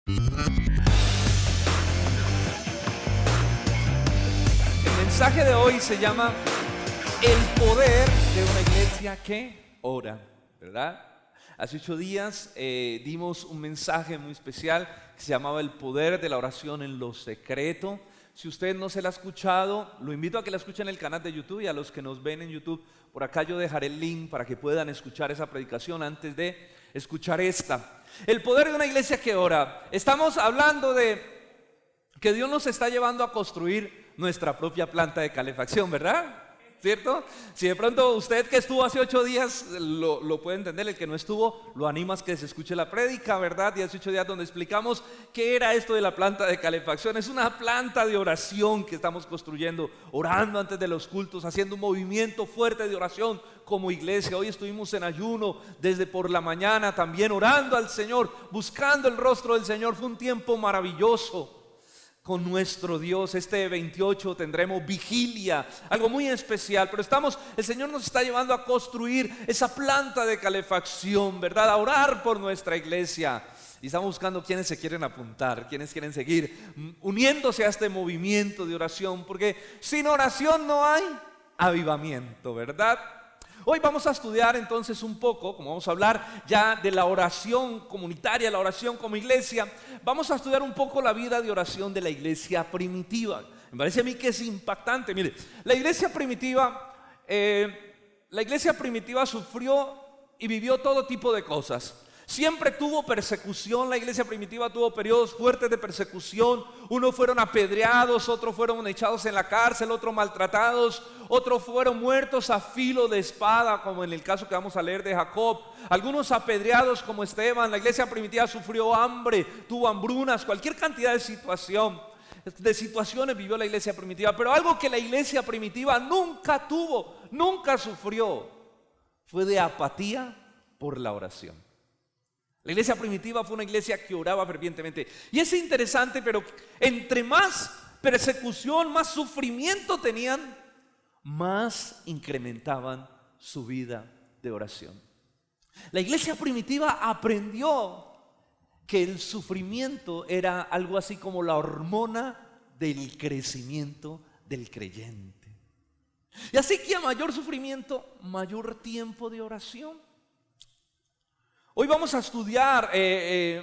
El mensaje de hoy se llama El poder de una iglesia que ora, ¿verdad? Hace 8 días dimos un mensaje muy especial que se llamaba El poder de la oración en lo secreto. Si usted no se la ha escuchado, lo invito a que la escuchen en el canal de YouTube, y a los que nos ven en YouTube, por acá yo dejaré el link para que puedan escuchar esa predicación antes de escuchar esta. El poder de una iglesia que ora. Estamos hablando de que Dios nos está llevando a construir nuestra propia planta de calefacción, ¿verdad? ¿Cierto? Si de pronto usted que estuvo hace 8 días lo puede entender, el que no estuvo, lo animas que se escuche la prédica, ¿verdad? Y hace 8 días donde explicamos qué era esto de la planta de calefacción. Es una planta de oración que estamos construyendo, orando antes de los cultos, haciendo un movimiento fuerte de oración como iglesia. Hoy estuvimos en ayuno desde por la mañana, también orando al Señor, buscando el rostro del Señor. Fue un tiempo maravilloso con nuestro Dios. Este 28 tendremos vigilia, algo muy especial, pero el Señor nos está llevando a construir esa planta de calefacción, ¿verdad? A orar por nuestra iglesia. Y estamos buscando quienes se quieren apuntar, quienes quieren seguir uniéndose a este movimiento de oración, porque sin oración no hay avivamiento, ¿verdad? Hoy vamos a estudiar entonces un poco, como vamos a hablar ya de la oración comunitaria, la oración como iglesia, vamos a estudiar un poco la vida de oración de la iglesia primitiva. Me parece a mí que es impactante. Mire, la iglesia primitiva sufrió y vivió todo tipo de cosas. Siempre tuvo persecución. La iglesia primitiva tuvo periodos fuertes de persecución. Unos fueron apedreados, otros fueron echados en la cárcel, otros maltratados, otros fueron muertos a filo de espada, como en el caso que vamos a leer de Jacob. Algunos apedreados como Esteban. La iglesia primitiva sufrió hambre, tuvo hambrunas, cualquier cantidad de situaciones vivió la iglesia primitiva. Pero algo que la iglesia primitiva nunca tuvo, nunca sufrió, fue de apatía por la oración. La iglesia primitiva fue una iglesia que oraba fervientemente. Y es interesante, pero entre más persecución, más sufrimiento tenían, más incrementaban su vida de oración. La iglesia primitiva aprendió que el sufrimiento era algo así como la hormona del crecimiento del creyente. Y así que a mayor sufrimiento, mayor tiempo de oración. Hoy vamos a estudiar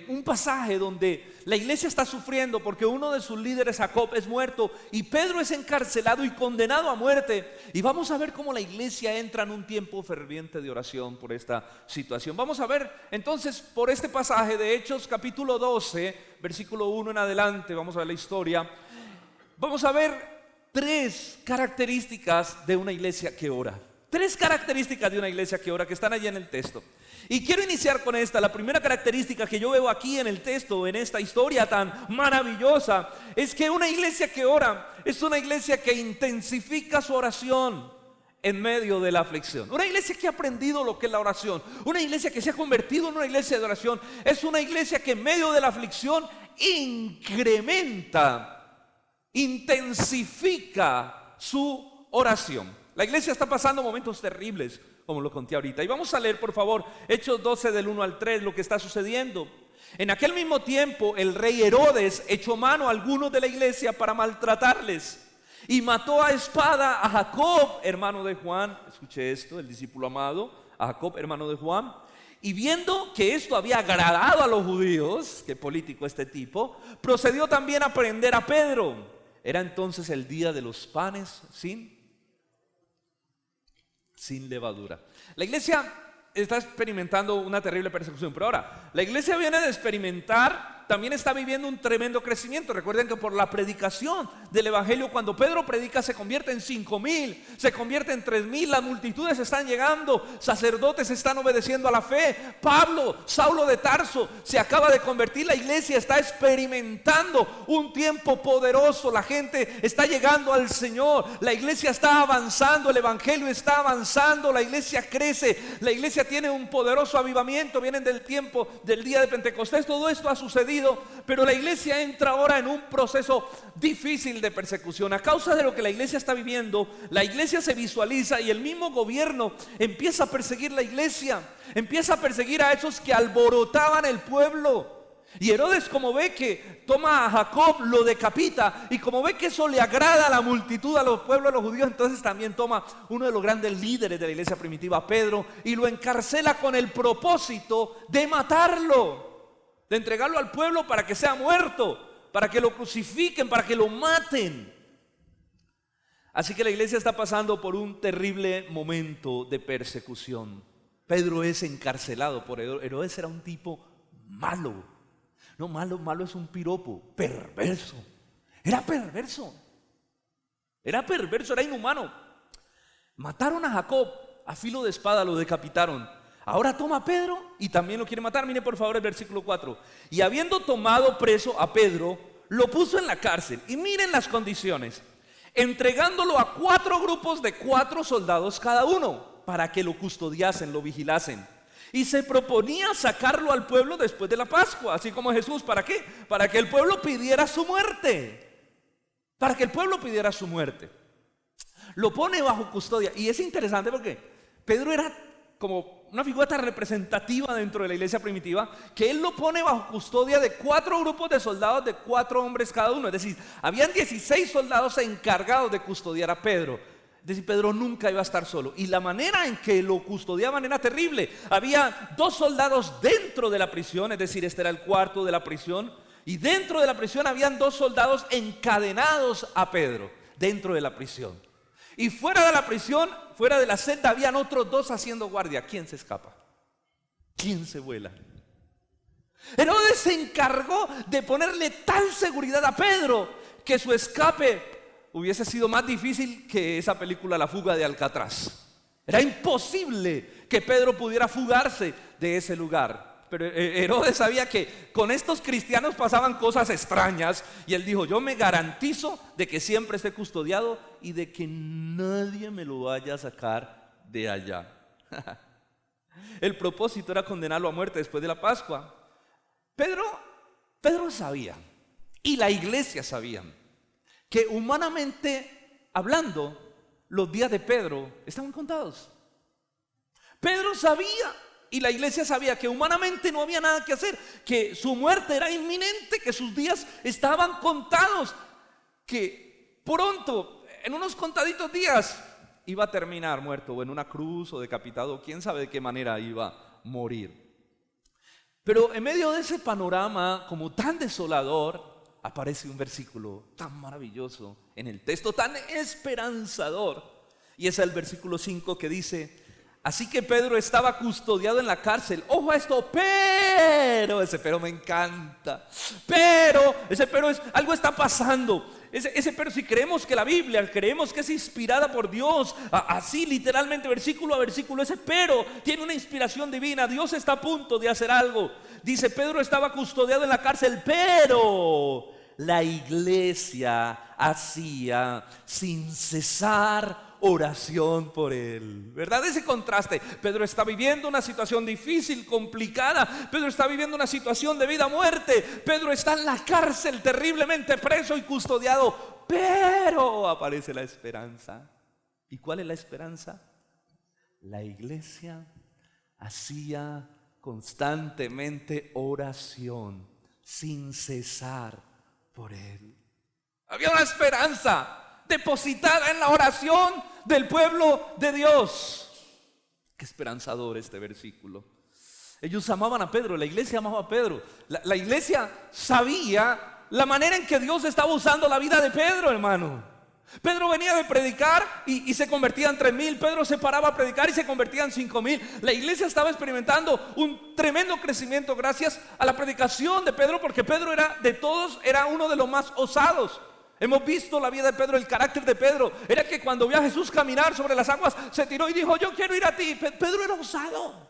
un pasaje donde la iglesia está sufriendo porque uno de sus líderes, Jacob, es muerto y Pedro es encarcelado y condenado a muerte. Y vamos a ver cómo la iglesia entra en un tiempo ferviente de oración por esta situación. Vamos a ver entonces por este pasaje de Hechos capítulo 12, versículo 1 en adelante. Vamos a ver la historia. Vamos a ver 3 características de una iglesia que ora. 3 características de una iglesia que ora que están allí en el texto. Y quiero iniciar con esta. La primera característica que yo veo aquí en el texto, en esta historia tan maravillosa, es que una iglesia que ora es una iglesia que intensifica su oración en medio de la aflicción. Una iglesia que ha aprendido lo que es la oración, una iglesia que se ha convertido en una iglesia de oración, es una iglesia que en medio de la aflicción incrementa, intensifica su oración. La iglesia está pasando momentos terribles, como lo conté ahorita. Y vamos a leer, por favor, Hechos 12 del 1 al 3, lo que está sucediendo. En aquel mismo tiempo, el rey Herodes echó mano a algunos de la iglesia para maltratarles y mató a espada a Jacob, hermano de Juan. Escuche esto, el discípulo amado, a Jacob, hermano de Juan. Y viendo que esto había agradado a los judíos, qué político este tipo, procedió también a prender a Pedro. Era entonces el día de los panes sin levadura. La iglesia está experimentando una terrible persecución, pero ahora la iglesia viene de experimentar, también está viviendo un tremendo crecimiento. Recuerden que por la predicación del evangelio, cuando Pedro predica, se convierte en 5,000, se convierte en 3,000, las multitudes están llegando, sacerdotes están obedeciendo a la fe. Saulo de Tarso se acaba de convertir. La iglesia está experimentando un tiempo poderoso, la gente está llegando al Señor, la iglesia está avanzando, el evangelio está avanzando, la iglesia crece, la iglesia tiene un poderoso avivamiento. Vienen del tiempo del día de Pentecostés, todo esto ha sucedido, pero la iglesia entra ahora en un proceso difícil de persecución. A causa de lo que la iglesia está viviendo, la iglesia se visualiza y el mismo gobierno empieza a perseguir la iglesia, empieza a perseguir a esos que alborotaban el pueblo. Y Herodes, como ve que toma a Jacob, lo decapita, y como ve que eso le agrada a la multitud, a los pueblos, a los judíos, entonces también toma uno de los grandes líderes de la iglesia primitiva, a Pedro, y lo encarcela con el propósito de matarlo, de entregarlo al pueblo para que sea muerto, para que lo crucifiquen, para que lo maten. Así que la iglesia está pasando por un terrible momento de persecución. Pedro es encarcelado por Herodes. Herodes era un tipo malo. No, malo es un piropo, perverso. Era perverso, era inhumano. Mataron a Jacob a filo de espada, lo decapitaron. Ahora toma a Pedro y también lo quiere matar. Mire por favor el versículo 4. Y habiendo tomado preso a Pedro, lo puso en la cárcel. Y miren las condiciones. Entregándolo a 4 grupos de 4 soldados cada uno, para que lo custodiasen, lo vigilasen. Y se proponía sacarlo al pueblo después de la Pascua, así como Jesús. ¿Para qué? Para que el pueblo pidiera su muerte. Para que el pueblo pidiera su muerte. Lo pone bajo custodia. Y es interesante porque Pedro era como una figura tan representativa dentro de la iglesia primitiva, que él lo pone bajo custodia de 4 grupos de soldados de 4 hombres cada uno. Es decir, habían 16 soldados encargados de custodiar a Pedro. Es decir, Pedro nunca iba a estar solo. Y la manera en que lo custodiaban era terrible. Había 2 soldados dentro de la prisión, es decir, este era el cuarto de la prisión. Y dentro de la prisión habían 2 soldados encadenados a Pedro, dentro de la prisión. Y fuera de la prisión, fuera de la celda, habían otros 2 haciendo guardia. ¿Quién se escapa? ¿Quién se vuela? Herodes se encargó de ponerle tal seguridad a Pedro que su escape hubiese sido más difícil que esa película La fuga de Alcatraz. Era imposible que Pedro pudiera fugarse de ese lugar. Pero Herodes sabía que con estos cristianos pasaban cosas extrañas, y él dijo: yo me garantizo de que siempre esté custodiado y de que nadie me lo vaya a sacar de allá. El propósito era condenarlo a muerte después de la Pascua. Pedro sabía, y la iglesia sabía, que humanamente hablando, los días de Pedro estaban contados. Pedro sabía, y la iglesia sabía, que humanamente no había nada que hacer, que su muerte era inminente, que sus días estaban contados, que pronto, en unos contaditos días, iba a terminar muerto, o en una cruz, o decapitado, quién sabe de qué manera iba a morir. Pero en medio de ese panorama como tan desolador, aparece un versículo tan maravilloso en el texto, tan esperanzador. Y es el versículo 5 que dice: así que Pedro estaba custodiado en la cárcel. Ojo a esto, pero, ese pero me encanta. Pero, ese pero es, algo está pasando. Ese pero, si creemos que la Biblia, creemos que es inspirada por Dios, así literalmente versículo a versículo, ese pero tiene una inspiración divina. Dios está a punto de hacer algo. Dice: Pedro estaba custodiado en la cárcel, pero la iglesia hacía sin cesar oración por él. ¿Verdad? Ese contraste. Pedro está viviendo una situación difícil, complicada. Pedro está viviendo una situación de vida o muerte. Pedro está en la cárcel, terriblemente preso y custodiado. Pero aparece la esperanza. ¿Y cuál es la esperanza? La iglesia hacía constantemente oración sin cesar por él. Había una esperanza depositada en la oración del pueblo de Dios. Qué esperanzador este versículo. Ellos amaban a Pedro, la iglesia amaba a Pedro. La iglesia sabía la manera en que Dios estaba usando la vida de Pedro, hermano. Pedro venía de predicar y se convertían 3,000. Pedro se paraba a predicar y se convertían 5,000. La iglesia estaba experimentando un tremendo crecimiento gracias a la predicación de Pedro, porque Pedro era de todos, era uno de los más osados. Hemos visto la vida de Pedro, el carácter de Pedro. Era que cuando vio a Jesús caminar sobre las aguas, se tiró y dijo: yo quiero ir a ti. Pedro era osado.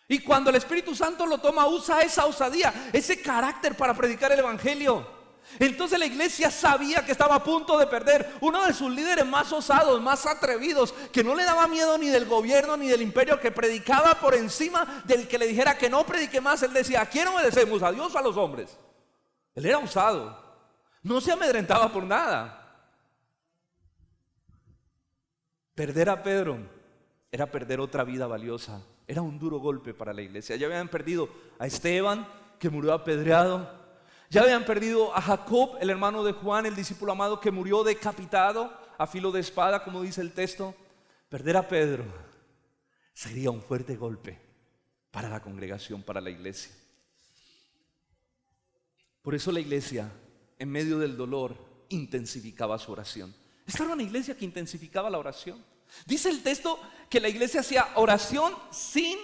Y cuando el Espíritu Santo lo toma, usa esa osadía, ese carácter para predicar el evangelio. Entonces la iglesia sabía que estaba a punto de perder uno de sus líderes más osados, más atrevidos, que no le daba miedo ni del gobierno ni del imperio, que predicaba por encima del que le dijera que no predique más. Él decía: ¿a quién obedecemos? ¿A Dios o a los hombres? Él era osado, no se amedrentaba por nada. Perder a Pedro era perder otra vida valiosa. Era un duro golpe para la iglesia. Ya habían perdido a Esteban, que murió apedreado. Ya habían perdido a Jacob, el hermano de Juan, el discípulo amado, que murió decapitado a filo de espada, como dice el texto. Perder a Pedro sería un fuerte golpe para la congregación, para la iglesia. Por eso la iglesia, en medio del dolor, intensificaba su oración. Esta era una iglesia que intensificaba la oración. Dice el texto que la iglesia hacía oración sin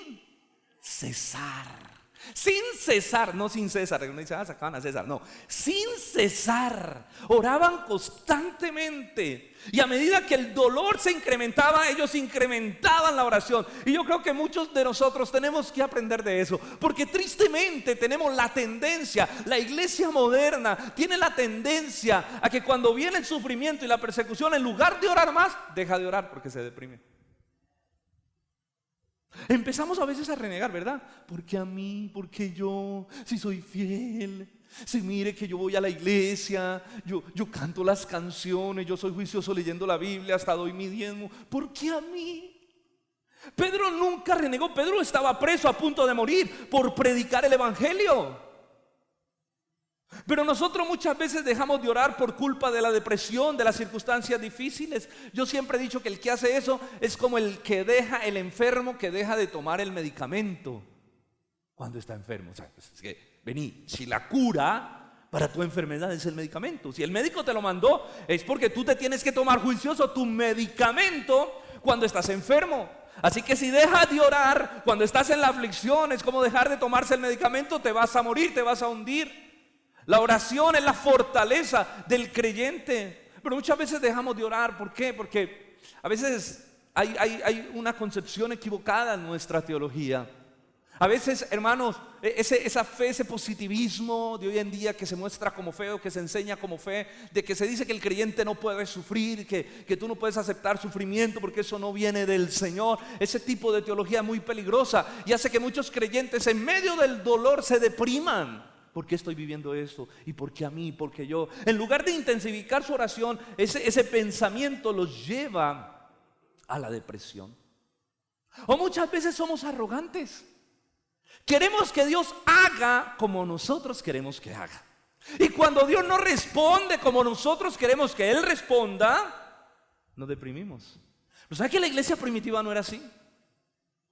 cesar. Sin cesar, no sin César. Uno dice, sacaban a César. No, sin cesar. Oraban constantemente. Y a medida que el dolor se incrementaba, ellos incrementaban la oración. Y yo creo que muchos de nosotros tenemos que aprender de eso. Porque tristemente tenemos la tendencia, la iglesia moderna tiene la tendencia a que cuando viene el sufrimiento y la persecución, en lugar de orar más, deja de orar porque se deprime. Empezamos a veces a renegar, ¿verdad? Porque a mí, porque yo, si soy fiel, si mire que yo voy a la iglesia, yo canto las canciones, yo soy juicioso leyendo la Biblia, hasta doy mi diezmo, ¿por qué a mí? Pedro nunca renegó. Pedro estaba preso, a punto de morir por predicar el evangelio. Pero nosotros muchas veces dejamos de orar por culpa de la depresión, de las circunstancias difíciles. Yo siempre he dicho que el que hace eso es como el que deja, el enfermo que deja de tomar el medicamento cuando está enfermo. O sea, es que, vení, si la cura para tu enfermedad es el medicamento, si el médico te lo mandó, es porque tú te tienes que tomar juicioso tu medicamento cuando estás enfermo. Así que si dejas de orar cuando estás en la aflicción, es como dejar de tomarse el medicamento, te vas a morir, te vas a hundir. La oración es la fortaleza del creyente. Pero muchas veces dejamos de orar. ¿Por qué? Porque a veces hay una concepción equivocada en nuestra teología. A veces, hermanos, esa fe, ese positivismo de hoy en día que se muestra como fe o que se enseña como fe, de que se dice que el creyente no puede sufrir, que tú no puedes aceptar sufrimiento porque eso no viene del Señor. Ese tipo de teología es muy peligrosa y hace que muchos creyentes en medio del dolor se depriman. ¿Por qué estoy viviendo esto? ¿Y por qué a mí? ¿Por qué yo? En lugar de intensificar su oración, ese pensamiento los lleva a la depresión. O muchas veces somos arrogantes. Queremos que Dios haga como nosotros queremos que haga. Y cuando Dios no responde como nosotros queremos que Él responda, nos deprimimos. ¿No sabe que la iglesia primitiva no era así?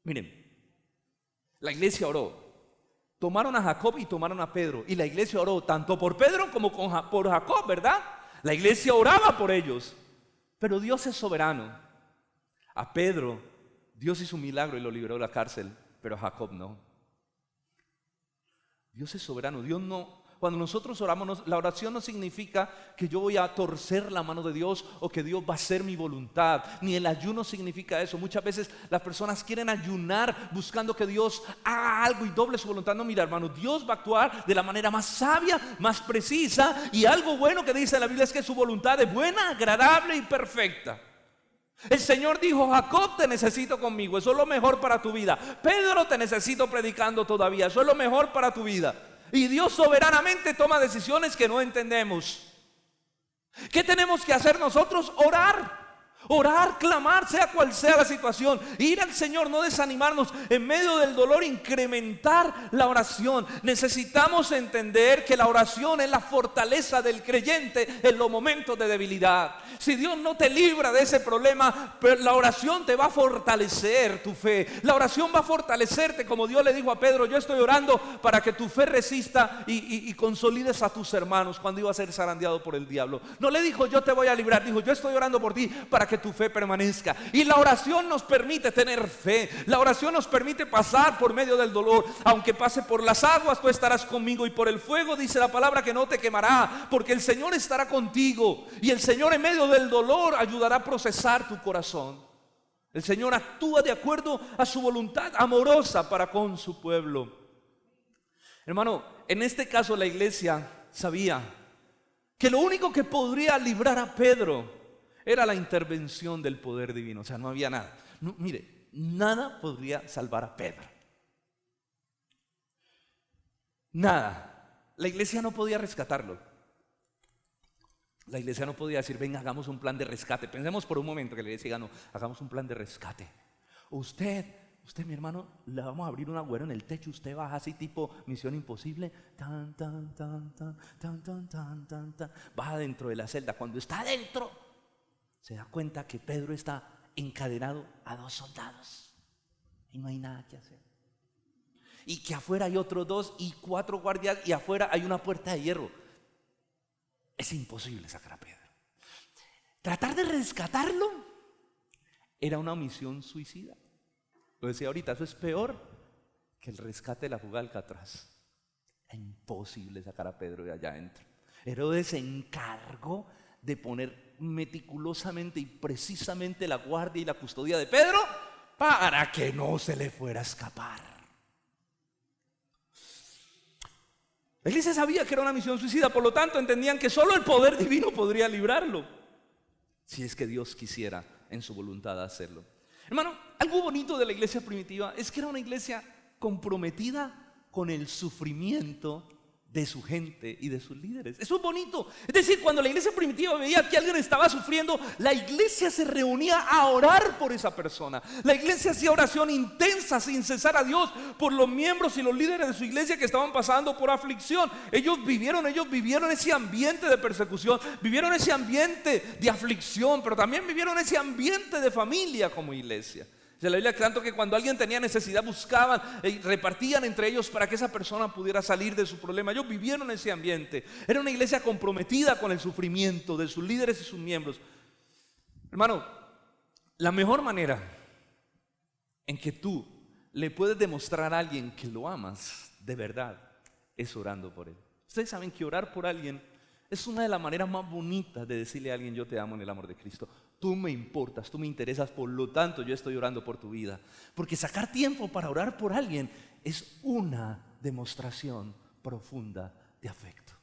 Miren, la iglesia oró. Tomaron a Jacob y tomaron a Pedro. Y la iglesia oró tanto por Pedro como por Jacob, ¿verdad? La iglesia oraba por ellos. Pero Dios es soberano. A Pedro, Dios hizo un milagro y lo liberó de la cárcel. Pero a Jacob no. Dios es soberano. Dios no. Cuando nosotros oramos, la oración no significa que yo voy a torcer la mano de Dios o que Dios va a hacer mi voluntad. Ni el ayuno significa eso. Muchas veces las personas quieren ayunar buscando que Dios haga algo y doble su voluntad. No, mira, hermano, Dios va a actuar de la manera más sabia, más precisa. Y algo bueno que dice la Biblia es que su voluntad es buena, agradable y perfecta. El Señor dijo: Jacob, te necesito conmigo, eso es lo mejor para tu vida. Pedro, te necesito predicando todavía, eso es lo mejor para tu vida. Y Dios soberanamente toma decisiones que no entendemos. ¿Qué tenemos que hacer nosotros? Orar. Orar, clamar, sea cual sea la situación, ir al Señor, no desanimarnos en medio del dolor, incrementar la oración. Necesitamos entender que la oración es la fortaleza del creyente en los momentos de debilidad. Si Dios no te libra de ese problema, pero la oración te va a fortalecer tu fe. La oración va a fortalecerte, como Dios le dijo a Pedro: yo estoy orando para que tu fe resista y consolides a tus hermanos cuando iba a ser zarandeado por el diablo. No le dijo: yo te voy a librar, dijo: yo estoy orando por ti para que tu fe permanezca. Y la oración nos permite tener fe. La oración nos permite pasar por medio del dolor. Aunque pase por las aguas, tú estarás conmigo, y por el fuego, dice la palabra, que no te quemará, porque el Señor estará contigo. Y el Señor en medio del dolor ayudará a procesar tu corazón. El Señor actúa de acuerdo a su voluntad amorosa para con su pueblo. Hermano, en este caso la iglesia sabía que lo único que podría librar a Pedro era la intervención del poder divino. O sea, no había nada. No, mire, nada podría salvar a Pedro. Nada. La iglesia no podía rescatarlo. La iglesia no podía decir: venga, hagamos un plan de rescate. Pensemos por un momento que la iglesia diga: no, hagamos un plan de rescate. Usted Usted, mi hermano, le vamos a abrir un agujero en el techo. Usted baja así tipo Misión Imposible. Tan, tan, tan, tan, tan, tan, tan, tan, tan. Baja dentro de la celda. Cuando está adentro, se da cuenta que Pedro está encadenado a 2 soldados. Y no hay nada que hacer. Y que afuera hay otros 2 y 4 guardias. Y afuera hay una puerta de hierro. Es imposible sacar a Pedro. Tratar de rescatarlo era una misión suicida. Lo decía ahorita, eso es peor que el rescate de la fuga de Alcatraz. Es imposible sacar a Pedro de allá adentro. Herodes se encargó de poner meticulosamente y precisamente la guardia y la custodia de Pedro para que no se le fuera a escapar. La iglesia sabía que era una misión suicida, por lo tanto entendían que solo el poder divino podría librarlo, si es que Dios quisiera en su voluntad hacerlo. Hermano, algo bonito de la iglesia primitiva es que era una iglesia comprometida con el sufrimiento de su gente y de sus líderes. Eso es bonito. Es decir, cuando la iglesia primitiva veía que alguien estaba sufriendo, la iglesia se reunía a orar por esa persona. La iglesia hacía oración intensa sin cesar a Dios por los miembros y los líderes de su iglesia que estaban pasando por aflicción. Ellos vivieron ese ambiente de persecución, vivieron ese ambiente de aflicción, pero también vivieron ese ambiente de familia como iglesia. De la Biblia, tanto que cuando alguien tenía necesidad buscaban y repartían entre ellos para que esa persona pudiera salir de su problema. Ellos vivieron ese ambiente. Era una iglesia comprometida con el sufrimiento de sus líderes y sus miembros. Hermano, la mejor manera en que tú le puedes demostrar a alguien que lo amas de verdad es orando por él. Ustedes saben que orar por alguien es una de las maneras más bonitas de decirle a alguien: yo te amo en el amor de Cristo. Tú me importas, tú me interesas, por lo tanto yo estoy orando por tu vida. Porque sacar tiempo para orar por alguien es una demostración profunda de afecto.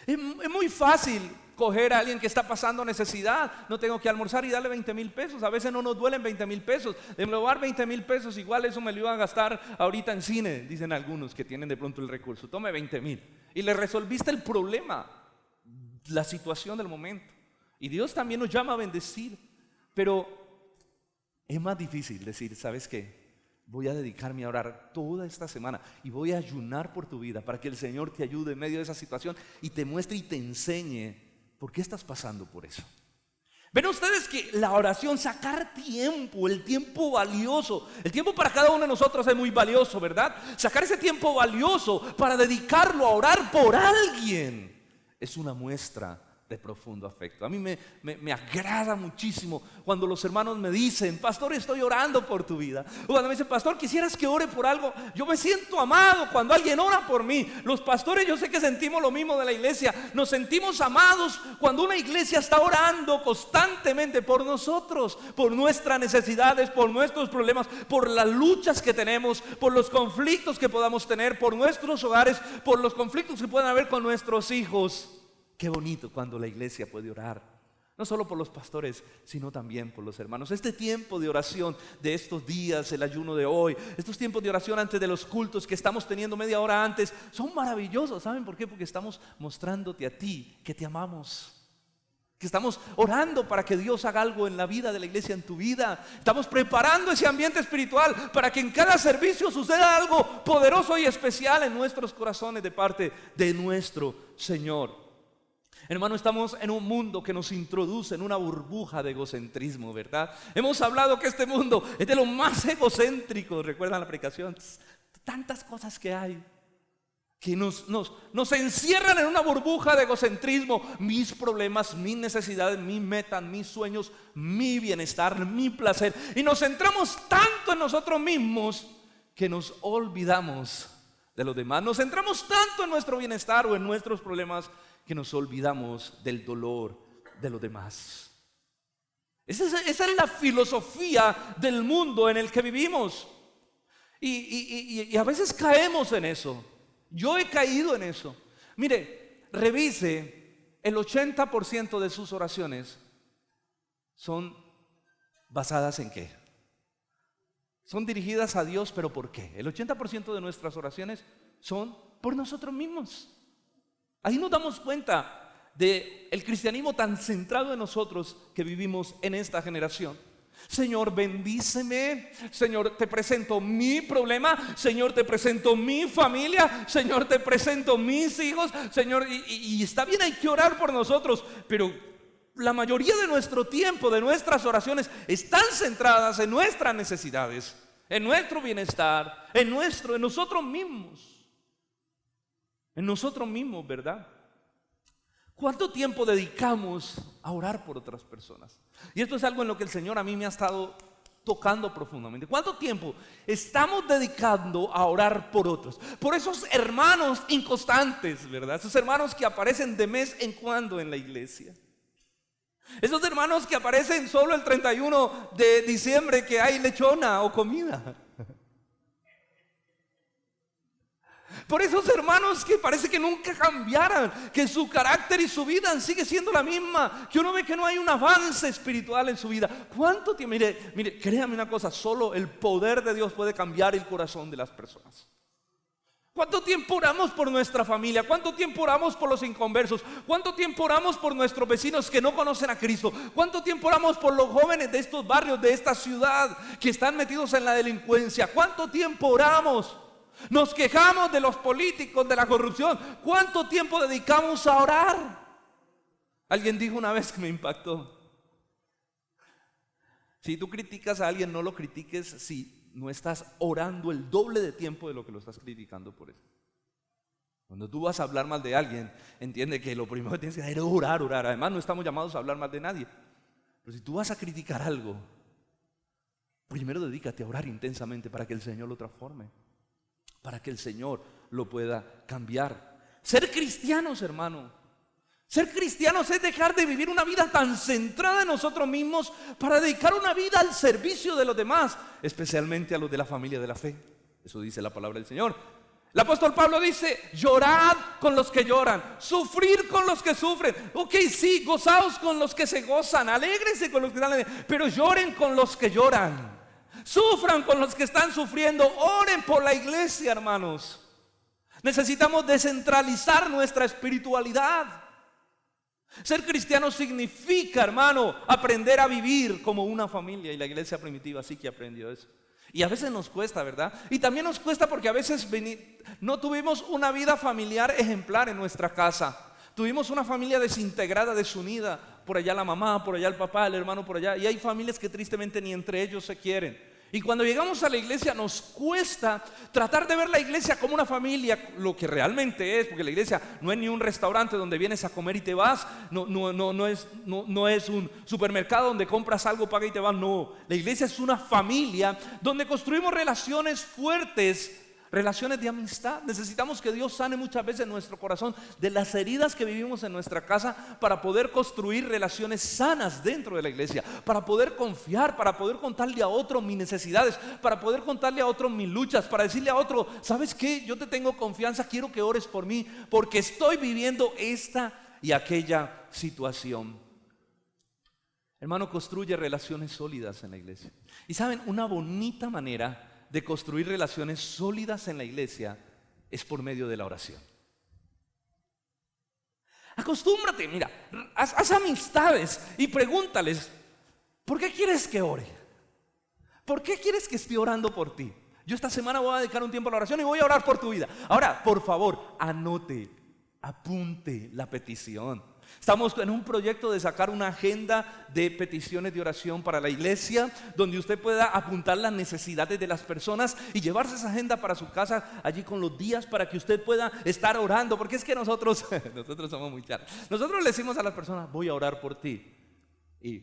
Es muy fácil coger a alguien que está pasando necesidad. No tengo que almorzar y darle 20,000 pesos. A veces no nos duelen 20,000 pesos. De dar 20,000 pesos, igual eso me lo iba a gastar ahorita en cine, dicen algunos que tienen de pronto el recurso. Tome 20,000 y le resolviste el problema, la situación del momento. Y Dios también nos llama a bendecir, pero es más difícil decir: ¿sabes qué? Voy a dedicarme a orar toda esta semana y voy a ayunar por tu vida para que el Señor te ayude en medio de esa situación y te muestre y te enseñe por qué estás pasando por eso. Ven ustedes que la oración, sacar tiempo, el tiempo valioso, el tiempo para cada uno de nosotros es muy valioso, ¿verdad? Sacar ese tiempo valioso para dedicarlo a orar por alguien es una muestra de profundo afecto. A mí me agrada muchísimo cuando los hermanos me dicen: pastor, estoy orando por tu vida. O cuando me dicen: pastor, quisieras que ore por algo. Yo me siento amado cuando alguien ora por mí. Los pastores, yo sé que sentimos lo mismo de la iglesia. Nos sentimos amados cuando una iglesia está orando constantemente por nosotros, por nuestras necesidades, por nuestros problemas, por las luchas que tenemos, por los conflictos que podamos tener, por nuestros hogares, por los conflictos que puedan haber con nuestros hijos. Qué bonito cuando la iglesia puede orar, no solo por los pastores, sino también por los hermanos. Este tiempo de oración de estos días, el ayuno de hoy, estos tiempos de oración antes de los cultos que estamos teniendo media hora antes, son maravillosos. ¿Saben por qué? Porque estamos mostrándote a ti que te amamos, que estamos orando para que Dios haga algo en la vida de la iglesia, en tu vida. Estamos preparando ese ambiente espiritual para que en cada servicio suceda algo poderoso y especial en nuestros corazones de parte de nuestro Señor. Hermano, estamos en un mundo que nos introduce en una burbuja de egocentrismo, ¿verdad? Hemos hablado que este mundo es de lo más egocéntrico. ¿Recuerdan la predicación? Tantas cosas que hay que nos encierran en una burbuja de egocentrismo. Mis problemas, mis necesidades, mis metas, mis sueños, mi bienestar, mi placer. Y nos centramos tanto en nosotros mismos que nos olvidamos de los demás. Nos centramos tanto en nuestro bienestar o en nuestros problemas que nos olvidamos del dolor de los demás. Esa es la filosofía del mundo en el que vivimos. Y a veces caemos en eso. Yo he caído en eso. Mire, revise, el 80% de sus oraciones son basadas en ¿qué? Son dirigidas a Dios, pero ¿por qué? El 80% de nuestras oraciones son por nosotros mismos. Ahí nos damos cuenta del cristianismo tan centrado en nosotros que vivimos en esta generación. Señor, bendíceme. Señor, te presento mi problema. Señor, te presento mi familia. Señor, te presento mis hijos. Señor, y está bien, hay que orar por nosotros, pero la mayoría de nuestro tiempo, de nuestras oraciones, están centradas en nuestras necesidades, en nuestro bienestar, en nosotros mismos. En nosotros mismos, ¿verdad? ¿Cuánto tiempo dedicamos a orar por otras personas? Y esto es algo en lo que el Señor a mí me ha estado tocando profundamente. ¿Cuánto tiempo estamos dedicando a orar por otros? Por esos hermanos inconstantes, ¿verdad? Esos hermanos que aparecen de vez en cuando en la iglesia. Esos hermanos que aparecen solo el 31 de diciembre que hay lechona o comida. Por esos hermanos que parece que nunca cambiaran, que su carácter y su vida sigue siendo la misma, que uno ve que no hay un avance espiritual en su vida. ¿Cuánto tiempo? Mire, créame una cosa, solo el poder de Dios puede cambiar el corazón de las personas. ¿Cuánto tiempo oramos por nuestra familia? ¿Cuánto tiempo oramos por los inconversos? ¿Cuánto tiempo oramos por nuestros vecinos que no conocen a Cristo? ¿Cuánto tiempo oramos por los jóvenes de estos barrios, de esta ciudad que están metidos en la delincuencia? ¿Cuánto tiempo oramos? Nos quejamos de los políticos, de la corrupción. ¿Cuánto tiempo dedicamos a orar? Alguien dijo una vez que me impactó: si tú criticas a alguien, no lo critiques si no estás orando el doble de tiempo de lo que lo estás criticando por eso. Cuando tú vas a hablar mal de alguien, entiende que lo primero que tienes que hacer es orar. Además, no estamos llamados a hablar mal de nadie. Pero si tú vas a criticar algo, primero dedícate a orar intensamente para que el Señor lo transforme, para que el Señor lo pueda cambiar. Ser cristianos, hermano, ser cristianos es dejar de vivir una vida tan centrada en nosotros mismos para dedicar una vida al servicio de los demás, especialmente a los de la familia de la fe. Eso dice la palabra del Señor. El apóstol Pablo dice: llorad con los que lloran, sufrir con los que sufren. Ok, sí, gozaos con los que se gozan, alégrense con los que están alegres, pero lloren con los que lloran. Sufran con los que están sufriendo. Oren por la iglesia, hermanos. Necesitamos descentralizar nuestra espiritualidad. Ser cristiano significa, hermano, aprender a vivir como una familia. Y la iglesia primitiva sí que aprendió eso. Y a veces nos cuesta, ¿verdad? Y también nos cuesta porque a veces no tuvimos una vida familiar ejemplar en nuestra casa. Tuvimos una familia desintegrada, desunida. Por allá la mamá, por allá el papá, el hermano por allá. Y hay familias que tristemente ni entre ellos se quieren. Y cuando llegamos a la iglesia nos cuesta tratar de ver la iglesia como una familia, lo que realmente es, porque la iglesia no es ni un restaurante donde vienes a comer y te vas, no es un supermercado donde compras algo, pagas y te vas. No, la iglesia es una familia donde construimos relaciones fuertes, relaciones de amistad. Necesitamos que Dios sane muchas veces nuestro corazón de las heridas que vivimos en nuestra casa para poder construir relaciones sanas dentro de la iglesia, para poder confiar, para poder contarle a otro mis necesidades, para poder contarle a otro mis luchas, para decirle a otro: ¿sabes qué? Yo te tengo confianza, quiero que ores por mí porque estoy viviendo esta y aquella situación. Hermano, construye relaciones sólidas en la iglesia. Y saben, una bonita manera de construir relaciones sólidas en la iglesia es por medio de la oración. Acostúmbrate, mira, haz amistades y pregúntales: ¿por qué quieres que ore? ¿Por qué quieres que esté orando por ti? Yo esta semana voy a dedicar un tiempo a la oración y voy a orar por tu vida. Ahora, por favor, apunte la petición. Estamos en un proyecto de sacar una agenda de peticiones de oración para la iglesia, donde usted pueda apuntar las necesidades de las personas y llevarse esa agenda para su casa, allí con los días, para que usted pueda estar orando. Porque es que nosotros somos muy charros. Nosotros le decimos a las personas: voy a orar por ti, y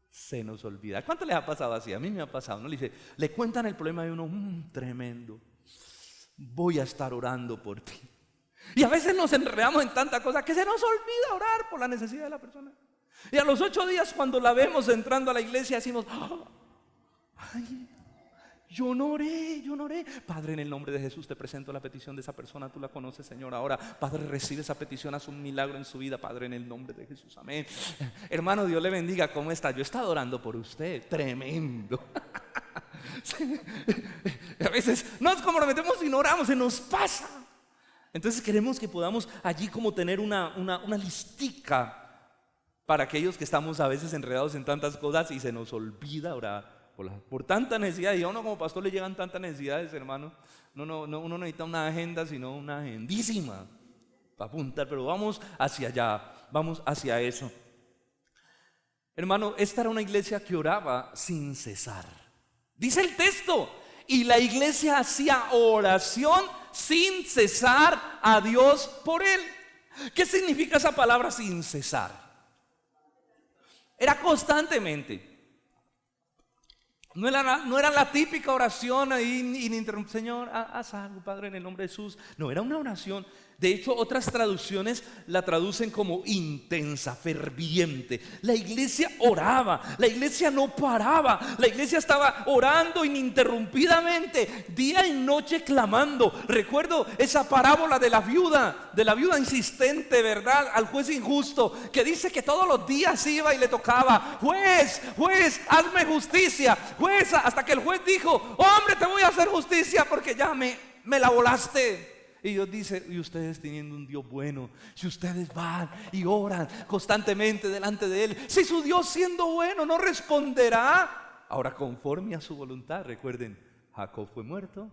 se nos olvida. ¿Cuánto les ha pasado así? A mí me ha pasado, ¿no? Le cuentan el problema de uno: tremendo, voy a estar orando por ti. Y a veces nos enredamos en tanta cosa que se nos olvida orar por la necesidad de la persona. Y a los 8 días, cuando la vemos entrando a la iglesia, decimos: ay, yo no oré. Padre, en el nombre de Jesús te presento la petición de esa persona. Tú la conoces, Señor. Ahora, Padre, recibe esa petición, haz un milagro en su vida, Padre, en el nombre de Jesús. Amén. Hermano, Dios le bendiga. ¿Cómo está? Yo he estado orando por usted. Tremendo. A veces nos comprometemos y no oramos, se nos pasa. Entonces queremos que podamos allí como tener una listica Para aquellos que estamos a veces enredados en tantas cosas y se nos olvida orar por tanta necesidad. Y a uno como pastor le llegan tantas necesidades, hermano. Uno no necesita una agenda, sino una agendísima para apuntar. Pero vamos hacia allá, vamos hacia eso. Hermano, esta era una iglesia que oraba sin cesar. Dice el texto, y la iglesia hacía oración sin cesar a Dios por él. ¿Qué significa esa palabra sin cesar? Era constantemente. No era la típica oración ahí ininterrumpida. Señor, haz algo, Padre, en el nombre de Jesús. No, era una oración. De hecho, otras traducciones la traducen como intensa, ferviente. La iglesia oraba, la iglesia no paraba, la iglesia estaba orando ininterrumpidamente, día y noche clamando. Recuerdo esa parábola de la viuda insistente, ¿verdad? Al juez injusto, que dice que todos los días iba y le tocaba: juez, hazme justicia, juez, hasta que el juez dijo: hombre, te voy a hacer justicia porque ya me la volaste. Y Dios dice: y ustedes teniendo un Dios bueno, si ustedes van y oran constantemente delante de Él, si su Dios siendo bueno no responderá, ahora conforme a su voluntad. Recuerden, Jacob fue muerto,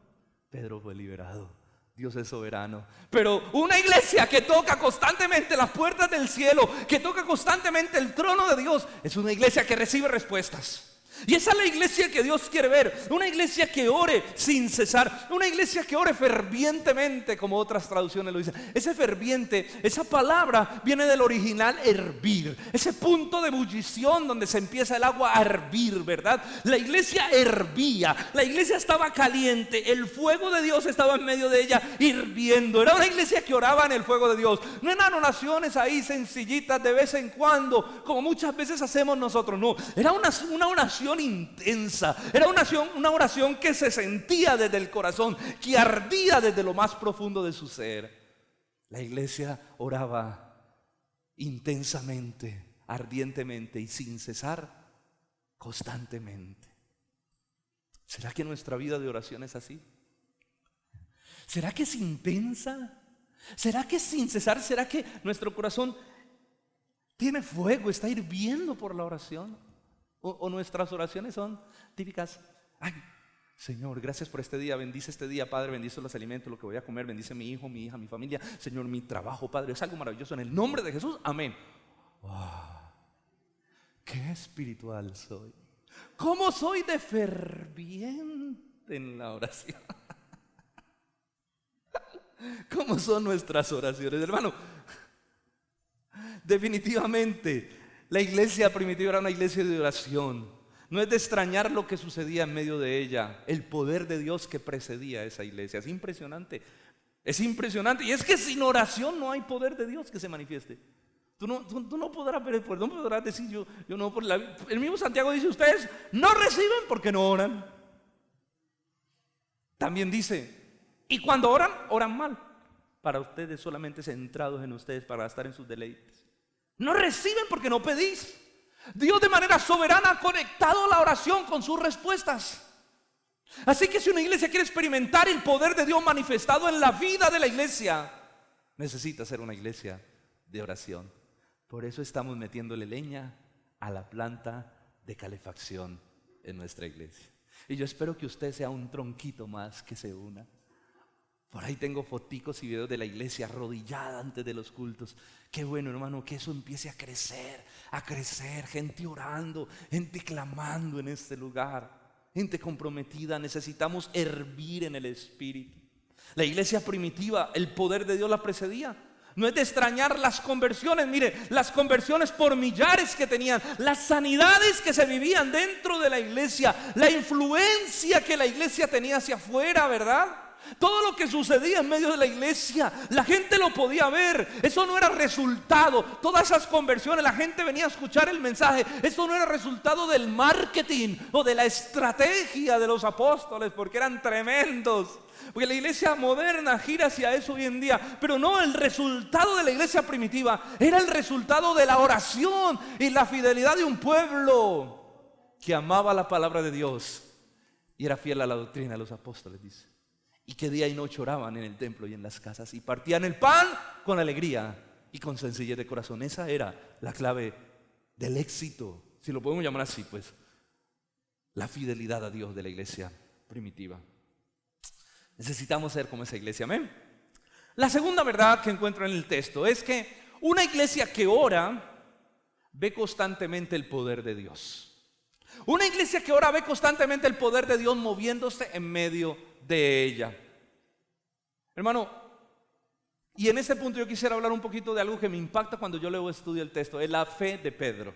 Pedro fue liberado. Dios es soberano. Pero una iglesia que toca constantemente las puertas del cielo, que toca constantemente el trono de Dios, es una iglesia que recibe respuestas. Y esa es la iglesia que Dios quiere ver. Una iglesia que ore sin cesar. Una iglesia que ore fervientemente, como otras traducciones lo dicen. Ese ferviente, esa palabra viene del original hervir. Ese punto de ebullición donde se empieza el agua a hervir, ¿verdad? La iglesia hervía. La iglesia estaba caliente. El fuego de Dios estaba en medio de ella hirviendo. Era una iglesia que oraba en el fuego de Dios. No eran oraciones ahí sencillitas de vez en cuando, como muchas veces hacemos nosotros. No, era una oración intensa. Era una oración que se sentía desde el corazón, que ardía desde lo más profundo de su ser. La iglesia oraba intensamente, ardientemente y sin cesar, constantemente. ¿Será que nuestra vida de oración es así? ¿Será que es intensa? ¿Será que es sin cesar? ¿Será que nuestro corazón tiene fuego, está hirviendo por la oración? O nuestras oraciones son típicas: ay, Señor, gracias por este día, bendice este día, Padre, bendice los alimentos, lo que voy a comer, bendice mi hijo, mi hija, mi familia, Señor, mi trabajo, Padre, es algo maravilloso en el nombre de Jesús, amén. Wow, qué espiritual soy. ¿Cómo soy de ferviente en la oración? ¿Cómo son nuestras oraciones, hermano? Definitivamente la iglesia primitiva era una iglesia de oración. No es de extrañar lo que sucedía en medio de ella, el poder de Dios que precedía a esa iglesia. Es impresionante, es impresionante. Y es que sin oración no hay poder de Dios que se manifieste. Tú no podrás ver el poder, no podrás decir yo no. El mismo Santiago dice: ustedes no reciben porque no oran. También dice: y cuando oran mal, para ustedes solamente centrados en ustedes, para estar en sus deleites. No reciben porque no pedís. Dios de manera soberana ha conectado la oración con sus respuestas. Así que si una iglesia quiere experimentar el poder de Dios manifestado en la vida de la iglesia, necesita ser una iglesia de oración. Por eso estamos metiéndole leña a la planta de calefacción en nuestra iglesia. Y yo espero que usted sea un tronquito más que se una. Por ahí tengo foticos y videos de la iglesia arrodillada antes de los cultos. Qué bueno, hermano, que eso empiece a crecer, gente orando, gente clamando en este lugar, gente comprometida. Necesitamos hervir en el Espíritu. La iglesia primitiva, el poder de Dios la precedía. No es de extrañar las conversiones. Mire, las conversiones por millares que tenían, las sanidades que se vivían dentro de la iglesia, la influencia que la iglesia tenía hacia afuera, ¿verdad? Todo lo que sucedía en medio de la iglesia, la gente lo podía ver. Eso no era resultado. Todas esas conversiones, la gente venía a escuchar el mensaje. Eso no era resultado del marketing o de la estrategia de los apóstoles, porque eran tremendos. Porque la iglesia moderna gira hacia eso hoy en día. Pero no, el resultado de la iglesia primitiva era el resultado de la oración y la fidelidad de un pueblo que amaba la palabra de Dios y era fiel a la doctrina de los apóstoles, dice. Y que día y noche oraban en el templo y en las casas y partían el pan con alegría y con sencillez de corazón. Esa era la clave del éxito, si lo podemos llamar así, pues, la fidelidad a Dios de la iglesia primitiva. Necesitamos ser como esa iglesia, amén. La segunda verdad que encuentro en el texto es que una iglesia que ora ve constantemente el poder de Dios. Una iglesia que ora ve constantemente el poder de Dios moviéndose en medio de ella. Hermano, y en este punto yo quisiera hablar un poquito de algo que me impacta cuando yo leo estudio el texto, es la fe de Pedro.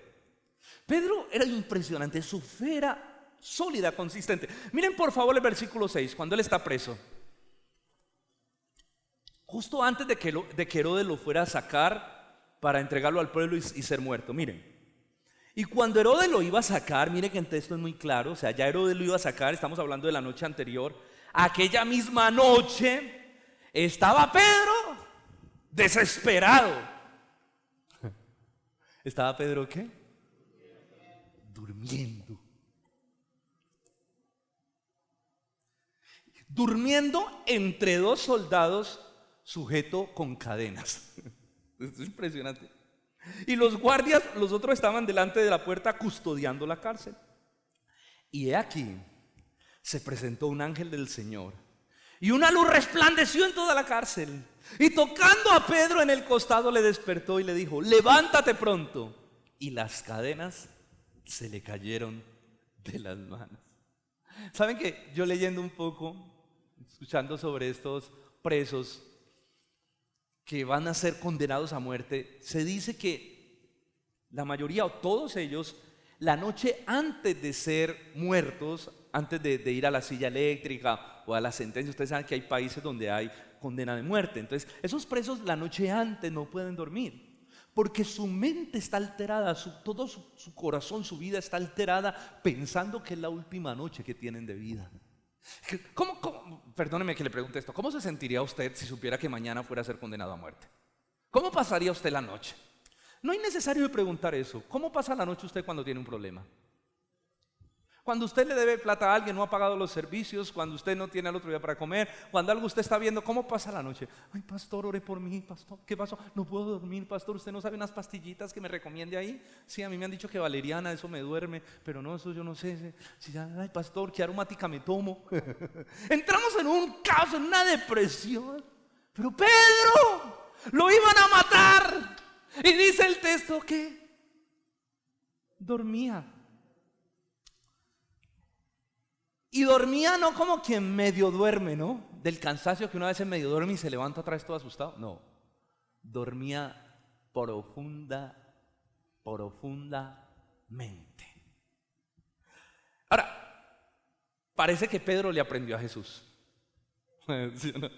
Pedro era impresionante, su fe era sólida, consistente. Miren por favor el versículo 6, cuando él está preso. Justo antes de que Herodes lo fuera a sacar para entregarlo al pueblo y ser muerto, miren. Y cuando Herodes lo iba a sacar, miren que el texto es muy claro, o sea, ya Herodes lo iba a sacar, estamos hablando de la noche anterior. Aquella misma noche estaba Pedro desesperado. ¿Estaba Pedro qué? Durmiendo. Durmiendo entre dos soldados sujeto con cadenas. Es impresionante. Y los guardias, los otros estaban delante de la puerta custodiando la cárcel. Y he aquí, se presentó un ángel del Señor y una luz resplandeció en toda la cárcel. Y tocando a Pedro en el costado le despertó y le dijo: levántate pronto. Y las cadenas se le cayeron de las manos. ¿Saben que yo leyendo un poco, escuchando sobre estos presos que van a ser condenados a muerte, se dice que la mayoría o todos ellos, la noche antes de ser muertos, antes de ir a la silla eléctrica o a la sentencia, ustedes saben que hay países donde hay condena de muerte, entonces esos presos la noche antes no pueden dormir, porque su mente está alterada, todo su corazón, su vida está alterada, pensando que es la última noche que tienen de vida. Perdóneme que le pregunte esto, ¿cómo se sentiría usted si supiera que mañana fuera a ser condenado a muerte? ¿Cómo pasaría usted la noche? No es necesario preguntar eso. ¿Cómo pasa la noche usted cuando tiene un problema? Cuando usted le debe plata a alguien, no ha pagado los servicios, cuando usted no tiene al otro día para comer, cuando algo usted está viendo, ¿cómo pasa la noche? Ay, pastor, ore por mí, pastor, ¿qué pasó? No puedo dormir, pastor, ¿usted no sabe unas pastillitas que me recomiende ahí? Sí, a mí me han dicho que valeriana, eso me duerme, pero no, eso yo no sé. Ay, pastor, ¿qué aromática me tomo? Entramos en un caos, en una depresión. Pero Pedro, lo iban a matar. Y dice el texto que dormía. Y dormía no como quien medio duerme, ¿no? Del cansancio que una vez medio duerme y se levanta otra vez todo asustado. No, dormía profundamente. Ahora, parece que Pedro le aprendió a Jesús. ¿Sí o no?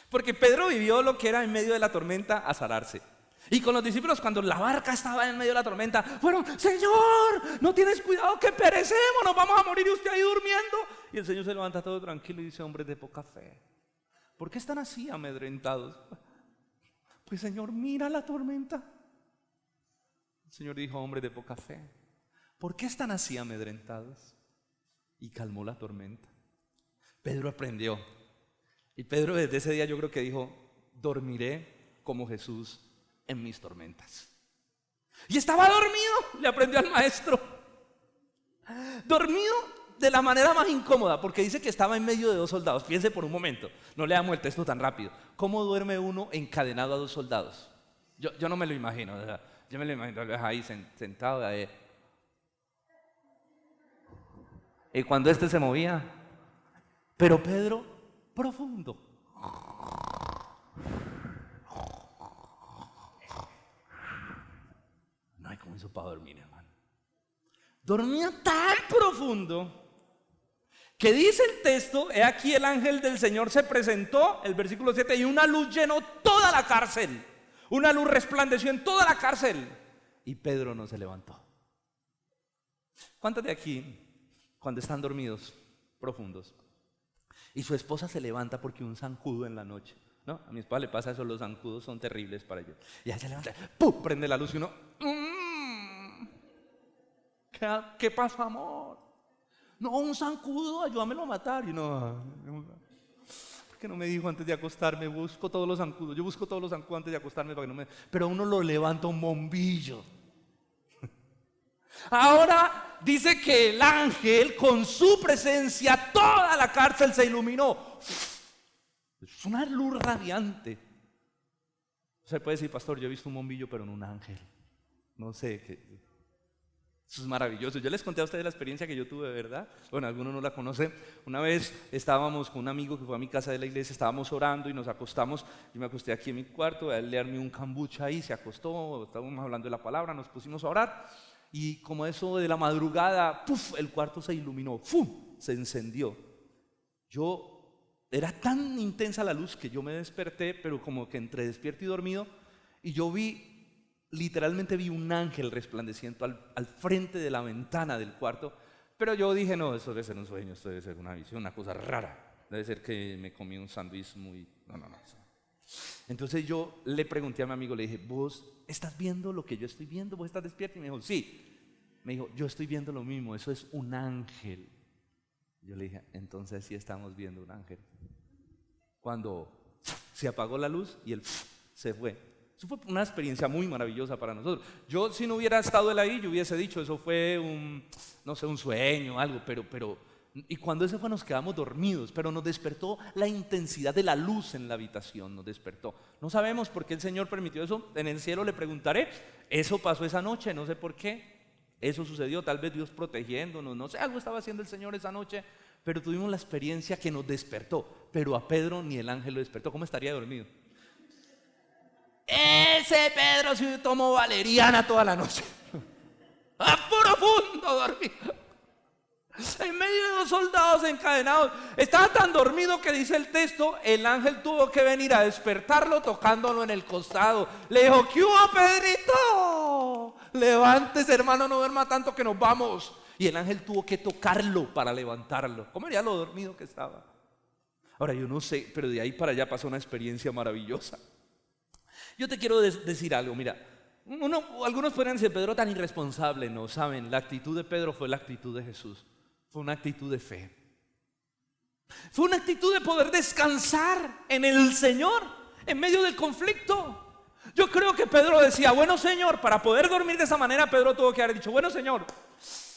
Porque Pedro vivió lo que era en medio de la tormenta azararse. Y con los discípulos, cuando la barca estaba en medio de la tormenta, fueron: Señor, no tienes cuidado que perecemos, nos vamos a morir y usted ahí durmiendo. Y el Señor se levanta todo tranquilo y dice: hombres de poca fe, ¿por qué están así amedrentados? Pues Señor, mira la tormenta. El Señor dijo: hombres de poca fe, ¿por qué están así amedrentados? Y calmó la tormenta. Pedro aprendió. Y Pedro desde ese día yo creo que dijo: dormiré como Jesús en mis tormentas. Y estaba dormido, le aprendió al maestro. Dormido de la manera más incómoda, porque dice que estaba en medio de dos soldados. Piense por un momento, no le damos el texto tan rápido. ¿Cómo duerme uno encadenado a dos soldados? Yo no me lo imagino, o sea, yo me lo imagino ahí sentado ahí. Y cuando este se movía, pero Pedro, profundo. No hay como eso para dormir, hermano. Dormía tan profundo que dice el texto: he aquí el ángel del Señor se presentó, el versículo 7, y una luz llenó toda la cárcel. Una luz resplandeció en toda la cárcel. Y Pedro no se levantó. ¿Cuántos de aquí, cuando están dormidos, profundos, y su esposa se levanta porque un zancudo en la noche? ¿No? A mi esposa le pasa eso, los zancudos son terribles para ellos. Y ella se levanta, ¡pum!, prende la luz y uno, ¿qué pasó, amor? No, un zancudo, ayúdamelo a matar. Y no, ¿por qué no me dijo antes de acostarme? Busco todos los zancudos. Yo busco todos los zancudos antes de acostarme para que no me... Pero uno lo levanta un bombillo. Ahora dice que el ángel con su presencia toda la cárcel se iluminó. Es una luz radiante. Se puede decir, pastor, yo he visto un bombillo pero no un ángel. No sé, eso es maravilloso. Yo les conté a ustedes la experiencia que yo tuve, ¿verdad? Bueno, algunos no la conocen. Una vez estábamos con un amigo que fue a mi casa de la iglesia, estábamos orando y nos acostamos. Yo me acosté aquí en mi cuarto, a él le armé un cambucha ahí, se acostó, estábamos hablando de la palabra, nos pusimos a orar. Y como eso de la madrugada, ¡puf!, el cuarto se iluminó, ¡fum!, se encendió. Era tan intensa la luz que yo me desperté, pero como que entre despierto y dormido, y yo literalmente vi un ángel resplandeciendo al frente de la ventana del cuarto. Pero yo dije, no, esto debe ser un sueño, esto debe ser una visión, una cosa rara. Debe ser que me comí un sándwich muy... No. Entonces yo le pregunté a mi amigo, le dije, ¿vos estás viendo lo que yo estoy viendo? ¿Vos estás despierto? Y me dijo, sí. Me dijo, yo estoy viendo lo mismo, eso es un ángel. Yo le dije, entonces sí estamos viendo un ángel. Cuando se apagó la luz y él se fue. Eso fue una experiencia muy maravillosa para nosotros. Yo, si no hubiera estado él ahí, yo hubiese dicho, eso fue un sueño, algo, pero y cuando ese fue nos quedamos dormidos, pero nos despertó la intensidad de la luz en la habitación, nos despertó. No sabemos por qué el Señor permitió eso, en el cielo le preguntaré. Eso pasó esa noche, no sé por qué. Eso sucedió, tal vez Dios protegiéndonos, no sé, algo estaba haciendo el Señor esa noche, pero tuvimos la experiencia que nos despertó. Pero a Pedro ni el ángel lo despertó. ¿Cómo estaría dormido? Ese Pedro sí tomó valeriana toda la noche. A puro fondo dormido. En medio de dos soldados encadenados. Estaba tan dormido que dice el texto, el ángel tuvo que venir a despertarlo tocándolo en el costado. Le dijo, ¿qué hubo, Pedrito? Levántese, hermano, no duerma tanto que nos vamos. Y el ángel tuvo que tocarlo para levantarlo. ¿Cómo era lo dormido que estaba? Ahora yo no sé, pero de ahí para allá pasó una experiencia maravillosa. Yo te quiero decir algo, mira, algunos podrían decir, Pedro tan irresponsable. No, saben, la actitud de Pedro fue la actitud de Jesús. Fue una actitud de fe. Fue una actitud de poder descansar en el Señor en medio del conflicto. Yo creo que Pedro decía, bueno, Señor, para poder dormir de esa manera, Pedro tuvo que haber dicho, bueno, Señor,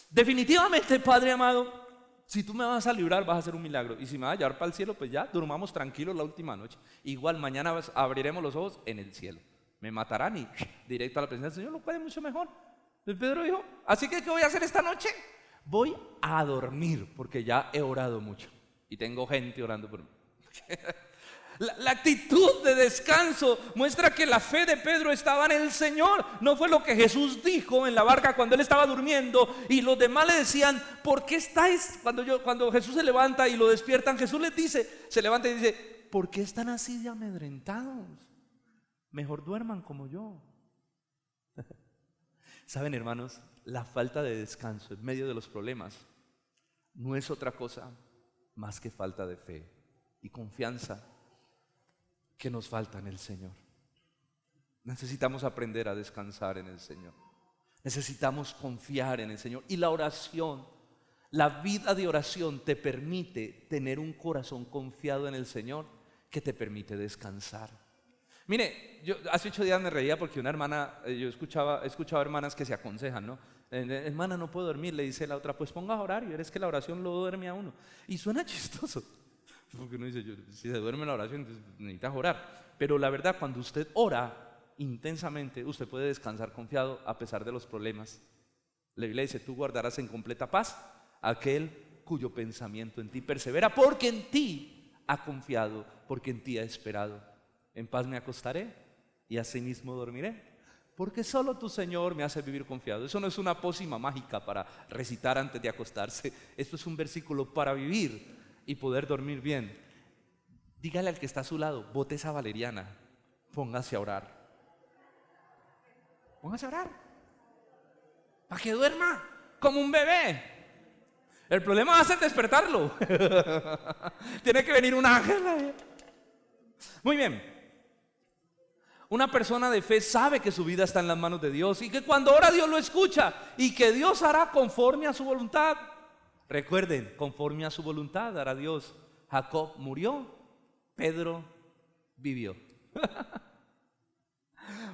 definitivamente, Padre amado, si tú me vas a librar, vas a hacer un milagro. Y si me vas a llevar para el cielo, pues ya, durmamos tranquilos la última noche. Igual mañana abriremos los ojos en el cielo. Me matarán y directo a la presencia del Señor, lo puede mucho mejor. Entonces Pedro dijo, así que ¿qué voy a hacer esta noche? Voy a dormir porque ya he orado mucho. Y tengo gente orando por mí. La actitud de descanso muestra que la fe de Pedro estaba en el Señor. No fue lo que Jesús dijo en la barca cuando él estaba durmiendo y los demás le decían, ¿por qué estáis? Cuando Jesús se levanta y lo despiertan, Jesús les dice, se levanta y dice, ¿por qué están así de amedrentados? Mejor duerman como yo. Saben, hermanos, la falta de descanso en medio de los problemas no es otra cosa más que falta de fe y confianza que nos falta en el Señor. Necesitamos aprender a descansar en el Señor. Necesitamos confiar en el Señor. Y la oración, la vida de oración te permite tener un corazón confiado en el Señor que te permite descansar. Mire, yo hace 8 días me reía porque una hermana, yo he escuchado hermanas que se aconsejan, ¿no? Hermana, no puedo dormir, le dice la otra, pues ponga horario, es que la oración lo duerme a uno. Y suena chistoso. Porque uno dice, si se duerme la oración, entonces necesitas orar. Pero la verdad, cuando usted ora intensamente, usted puede descansar confiado a pesar de los problemas. La Biblia dice, tú guardarás en completa paz aquel cuyo pensamiento en ti persevera, porque en ti ha confiado, porque en ti ha esperado. En paz me acostaré y asimismo dormiré, porque solo tu Señor me hace vivir confiado. Eso no es una pócima mágica para recitar antes de acostarse. Esto es un versículo para vivir y poder dormir bien. Dígale al que está a su lado, bote esa valeriana, póngase a orar. Póngase a orar para que duerma como un bebé. El problema va a ser despertarlo. Tiene que venir un ángel. Muy bien. Una persona de fe sabe que su vida está en las manos de Dios y que cuando ora Dios lo escucha y que Dios hará conforme a su voluntad. Recuerden, conforme a su voluntad hará Dios. Jacob murió, Pedro vivió.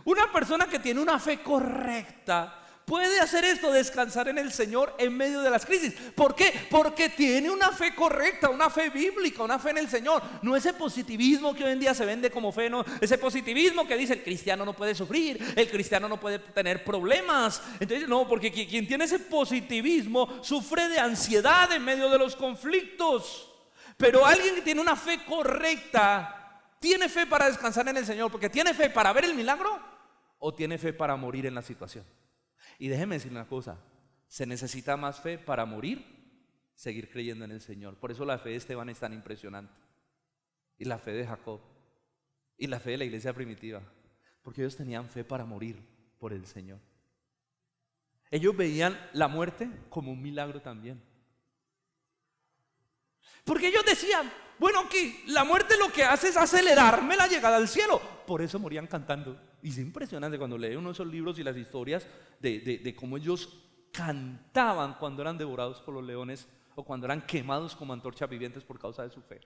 Una persona que tiene una fe correcta puede hacer esto, descansar en el Señor en medio de las crisis. ¿Por qué? Porque tiene una fe correcta, una fe bíblica, una fe en el Señor. No ese positivismo que hoy en día se vende como fe, no, ese positivismo que dice el cristiano no puede sufrir, el cristiano no puede tener problemas. Entonces no, porque quien tiene ese positivismo sufre de ansiedad en medio de los conflictos. Pero alguien que tiene una fe correcta, tiene fe para descansar en el Señor, porque tiene fe para ver el milagro o tiene fe para morir en la situación. Y déjeme decir una cosa, se necesita más fe para morir, seguir creyendo en el Señor. Por eso la fe de Esteban es tan impresionante, y la fe de Jacob, y la fe de la iglesia primitiva, porque ellos tenían fe para morir por el Señor. Ellos veían la muerte como un milagro también. Porque ellos decían, bueno, que la muerte lo que hace es acelerarme la llegada al cielo. Por eso morían cantando. Y es impresionante cuando lee uno de esos libros y las historias de cómo ellos cantaban cuando eran devorados por los leones o cuando eran quemados como antorchas vivientes por causa de su fe.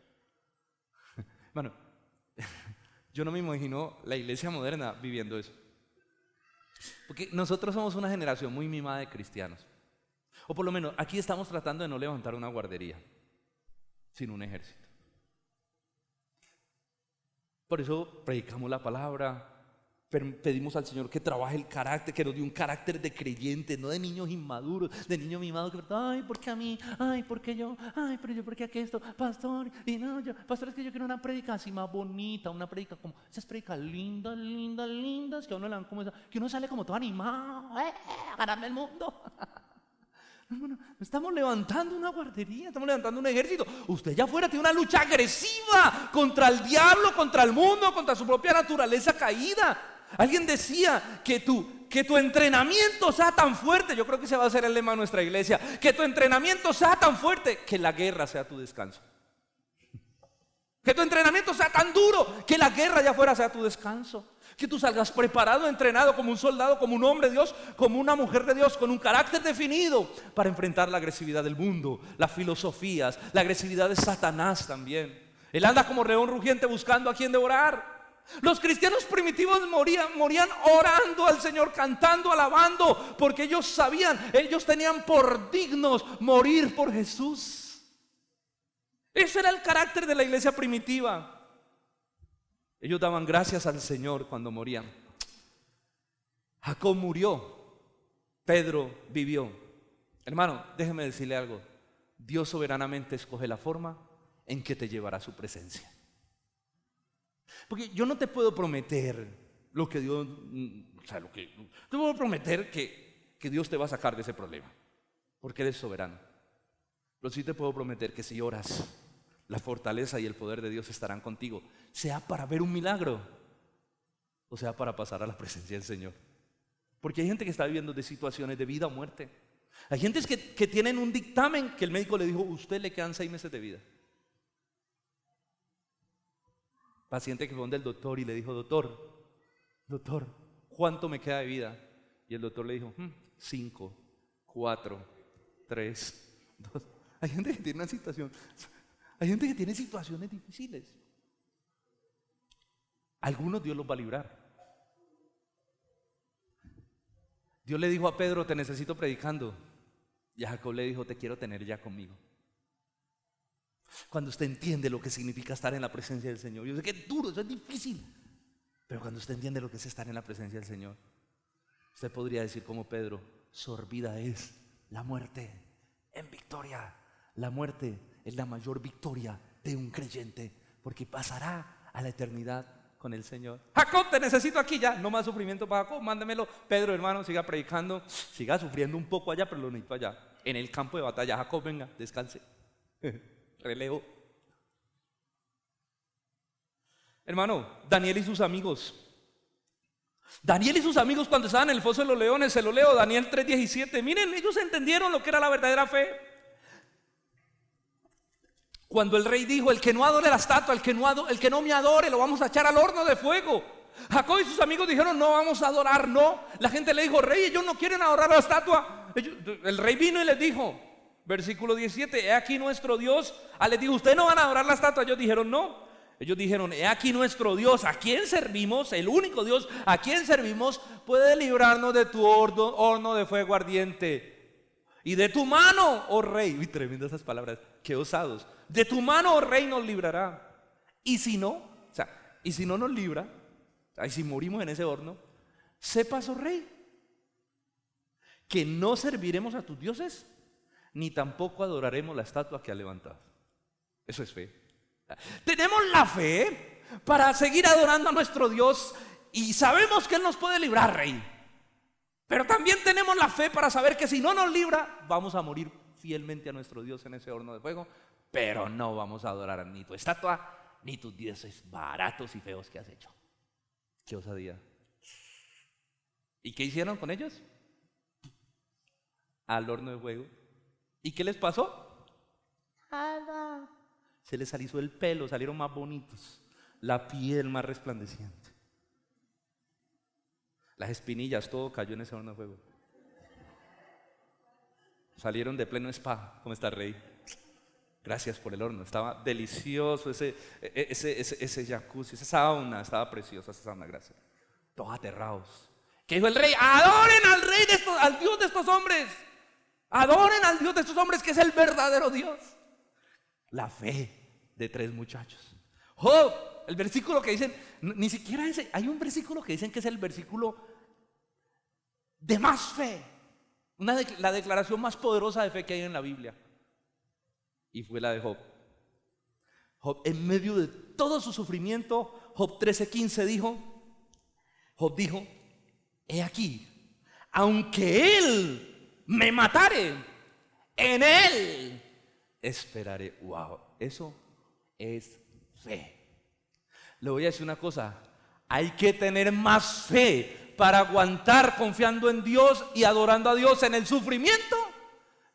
Bueno, yo no me imagino la iglesia moderna viviendo eso. Porque nosotros somos una generación muy mimada de cristianos. O por lo menos aquí estamos tratando de no levantar una guardería sin un ejército. Por eso predicamos la palabra, pedimos al Señor que trabaje el carácter, que nos dé un carácter de creyentes, no de niños inmaduros, de niños mimados que ay, ¿por qué a mí? Ay, ¿por qué yo? Ay, pero yo, ¿por qué aquí esto? Pastor, y no, pastor, es que yo quiero una prédica así más bonita, una prédica como esas prédicas lindas, que a uno le dan como esa, que uno sale como todo animado, a ganarme el mundo. No, estamos levantando una guardería, estamos levantando un ejército. Usted allá afuera tiene una lucha agresiva contra el diablo, contra el mundo, contra su propia naturaleza caída. Alguien decía que tu entrenamiento sea tan fuerte, yo creo que ese va a ser el lema de nuestra iglesia, que tu entrenamiento sea tan fuerte que la guerra sea tu descanso. Que tu entrenamiento sea tan duro que la guerra allá afuera sea tu descanso. Que tú salgas preparado, entrenado como un soldado, como un hombre de Dios, como una mujer de Dios, con un carácter definido para enfrentar la agresividad del mundo, las filosofías, la agresividad de Satanás también. Él anda como león rugiente buscando a quien devorar. Los cristianos primitivos morían orando al Señor, cantando, alabando, porque ellos sabían, ellos tenían por dignos morir por Jesús. Ese era el carácter de la iglesia primitiva. Ellos daban gracias al Señor cuando morían. Jacob murió, Pedro vivió. Hermano, déjeme decirle algo. Dios soberanamente escoge la forma en que te llevará a su presencia. Porque yo no te puedo prometer lo que Dios, te puedo prometer que Dios te va a sacar de ese problema, porque Él es soberano. Pero sí te puedo prometer que si oras, la fortaleza y el poder de Dios estarán contigo, sea para ver un milagro o sea para pasar a la presencia del Señor. Porque hay gente que está viviendo de situaciones de vida o muerte. Hay gente que tienen un dictamen que el médico le dijo, usted le quedan 6 meses de vida. Paciente que fue donde el doctor y le dijo, doctor, ¿cuánto me queda de vida? Y el doctor le dijo, 5, 4, 3, 2. Hay gente que tiene una situación. Hay gente que tiene situaciones difíciles. Algunos Dios los va a librar. Dios le dijo a Pedro, te necesito predicando. Y a Jacob le dijo, te quiero tener ya conmigo. Cuando usted entiende lo que significa estar en la presencia del Señor. Yo sé que es duro, eso es difícil. Pero cuando usted entiende lo que es estar en la presencia del Señor, usted podría decir como Pedro, sorbida es la muerte en victoria. La muerte es la mayor victoria de un creyente, porque pasará a la eternidad con el Señor. Jacob, te necesito aquí ya, no más sufrimiento para Jacob, mándemelo. Pedro, hermano, siga predicando, siga sufriendo un poco allá, pero lo necesito allá, en el campo de batalla. Jacob, venga, descanse. Relevo. Hermano, Daniel y sus amigos cuando estaban en el foso de los leones, se lo leo, Daniel 3:17. Miren, ellos entendieron lo que era la verdadera fe. Cuando el rey dijo, el que no adore la estatua, el que no me adore, lo vamos a echar al horno de fuego. Jacob y sus amigos dijeron, no vamos a adorar, no. La gente le dijo, rey, ellos no quieren adorar la estatua. El rey vino y les dijo, versículo 17, he aquí nuestro Dios. Les dijo, ustedes no van a adorar la estatua. Ellos dijeron, no. Ellos dijeron: he aquí nuestro Dios, ¿a quién servimos? El único Dios a quien servimos puede librarnos de tu horno de fuego ardiente y de tu mano, oh rey. Uy, tremendas esas palabras, qué osados. De tu mano, oh rey, nos librará. Y si no, y si no nos libra, y si morimos en ese horno, sepas, oh rey, que no serviremos a tus dioses, ni tampoco adoraremos la estatua que has levantado. Eso es fe. Tenemos la fe para seguir adorando a nuestro Dios y sabemos que Él nos puede librar, rey. Pero también tenemos la fe para saber que si no nos libra, vamos a morir fielmente a nuestro Dios en ese horno de fuego, pero no vamos a adorar ni tu estatua ni tus dioses baratos y feos que has hecho. Qué osadía. ¿Y qué hicieron con ellos? Al horno de fuego. ¿Y qué les pasó? Nada. Se les alisó el pelo, salieron más bonitos, la piel más resplandeciente, las espinillas, todo cayó en ese horno de fuego. Salieron de pleno spa. ¿Cómo está, rey? Gracias por el horno, estaba delicioso ese jacuzzi, esa sauna, estaba preciosa esa sauna, gracias. Todos aterrados. ¿Qué dijo el rey? Adoren al rey al Dios de estos hombres. Adoren al Dios de estos hombres, que es el verdadero Dios. La fe de 3 muchachos. Job, el versículo que dicen, ni siquiera ese, hay un versículo que dicen que es el versículo de más fe, la declaración más poderosa de fe que hay en la Biblia, y fue la de Job. Job, en medio de todo su sufrimiento, Job 13:15 Job dijo: he aquí, aunque él me matare, en él esperaré. Wow, eso es fe. Le voy a decir una cosa: hay que tener más fe para aguantar confiando en Dios y adorando a Dios en el sufrimiento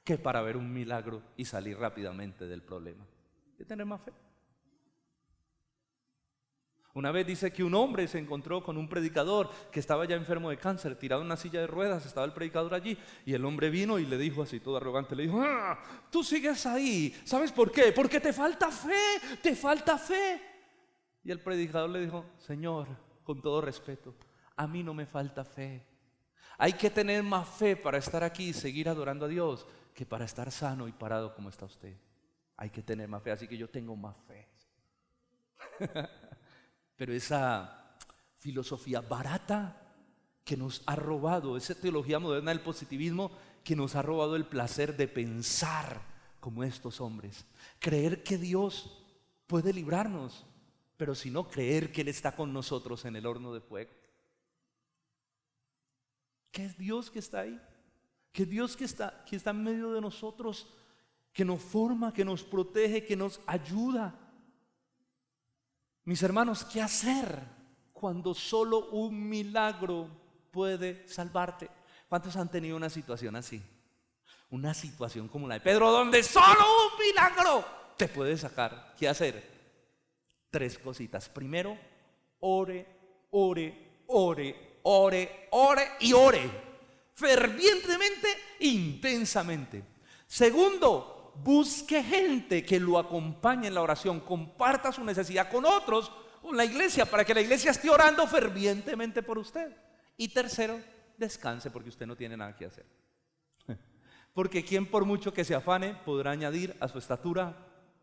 que para ver un milagro y salir rápidamente del problema. Hay que tener más fe. Una vez dice que un hombre se encontró con un predicador que estaba ya enfermo de cáncer, tirado en una silla de ruedas. Estaba el predicador allí y el hombre vino y le dijo así, todo arrogante, le dijo: tú sigues ahí, ¿sabes por qué? Porque te falta fe, te falta fe. Y el predicador le dijo: Señor, con todo respeto, a mí no me falta fe. Hay que tener más fe para estar aquí y seguir adorando a Dios que para estar sano y parado como está usted. Hay que tener más fe, así que yo tengo más fe. Pero esa filosofía barata que nos ha robado, esa teología moderna del positivismo que nos ha robado el placer de pensar como estos hombres, creer que Dios puede librarnos, pero si no, creer que Él está con nosotros en el horno de fuego. ¿Qué es Dios que está ahí? ¿Qué es Dios que está en medio de nosotros, que nos forma, que nos protege, que nos ayuda? Mis hermanos, ¿qué hacer cuando solo un milagro puede salvarte? ¿Cuántos han tenido una situación así? Una situación como la de Pedro, donde solo un milagro te puede sacar. ¿Qué hacer? 3 cositas. Primero, ore, ore, ore, ore, ore y ore. Fervientemente, intensamente. Segundo, busque gente que lo acompañe en la oración, comparta su necesidad con otros, con la iglesia, para que la iglesia esté orando fervientemente por usted. Y tercero, descanse, porque usted no tiene nada que hacer. Porque quien por mucho que se afane podrá añadir a su estatura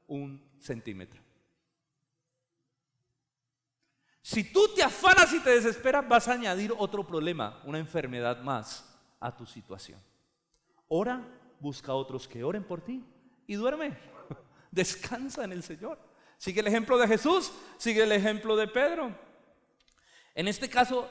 1 centímetro. Si tú te afanas y te desesperas, vas a añadir otro problema, una enfermedad más a tu situación. Ora, busca a otros que oren por ti y duerme. Descansa en el Señor. Sigue el ejemplo de Jesús, sigue el ejemplo de Pedro. En este caso,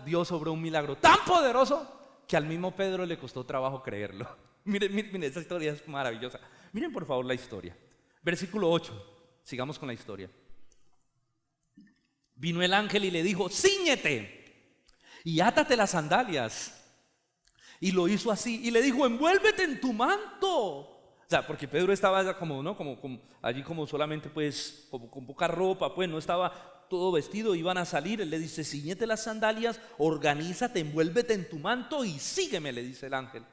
Dios obró un milagro tan poderoso que al mismo Pedro le costó trabajo creerlo. Miren, esta historia es maravillosa. Miren por favor la historia. Versículo 8, sigamos con la historia. Vino el ángel y le dijo: cíñete y átate las sandalias. Y lo hizo así y le dijo: envuélvete en tu manto. O sea, porque Pedro estaba como, ¿no? como allí como solamente pues como con poca ropa, pues no estaba todo vestido, iban a salir. Él le dice: cíñete las sandalias, organízate, envuélvete en tu manto y sígueme, le dice el ángel.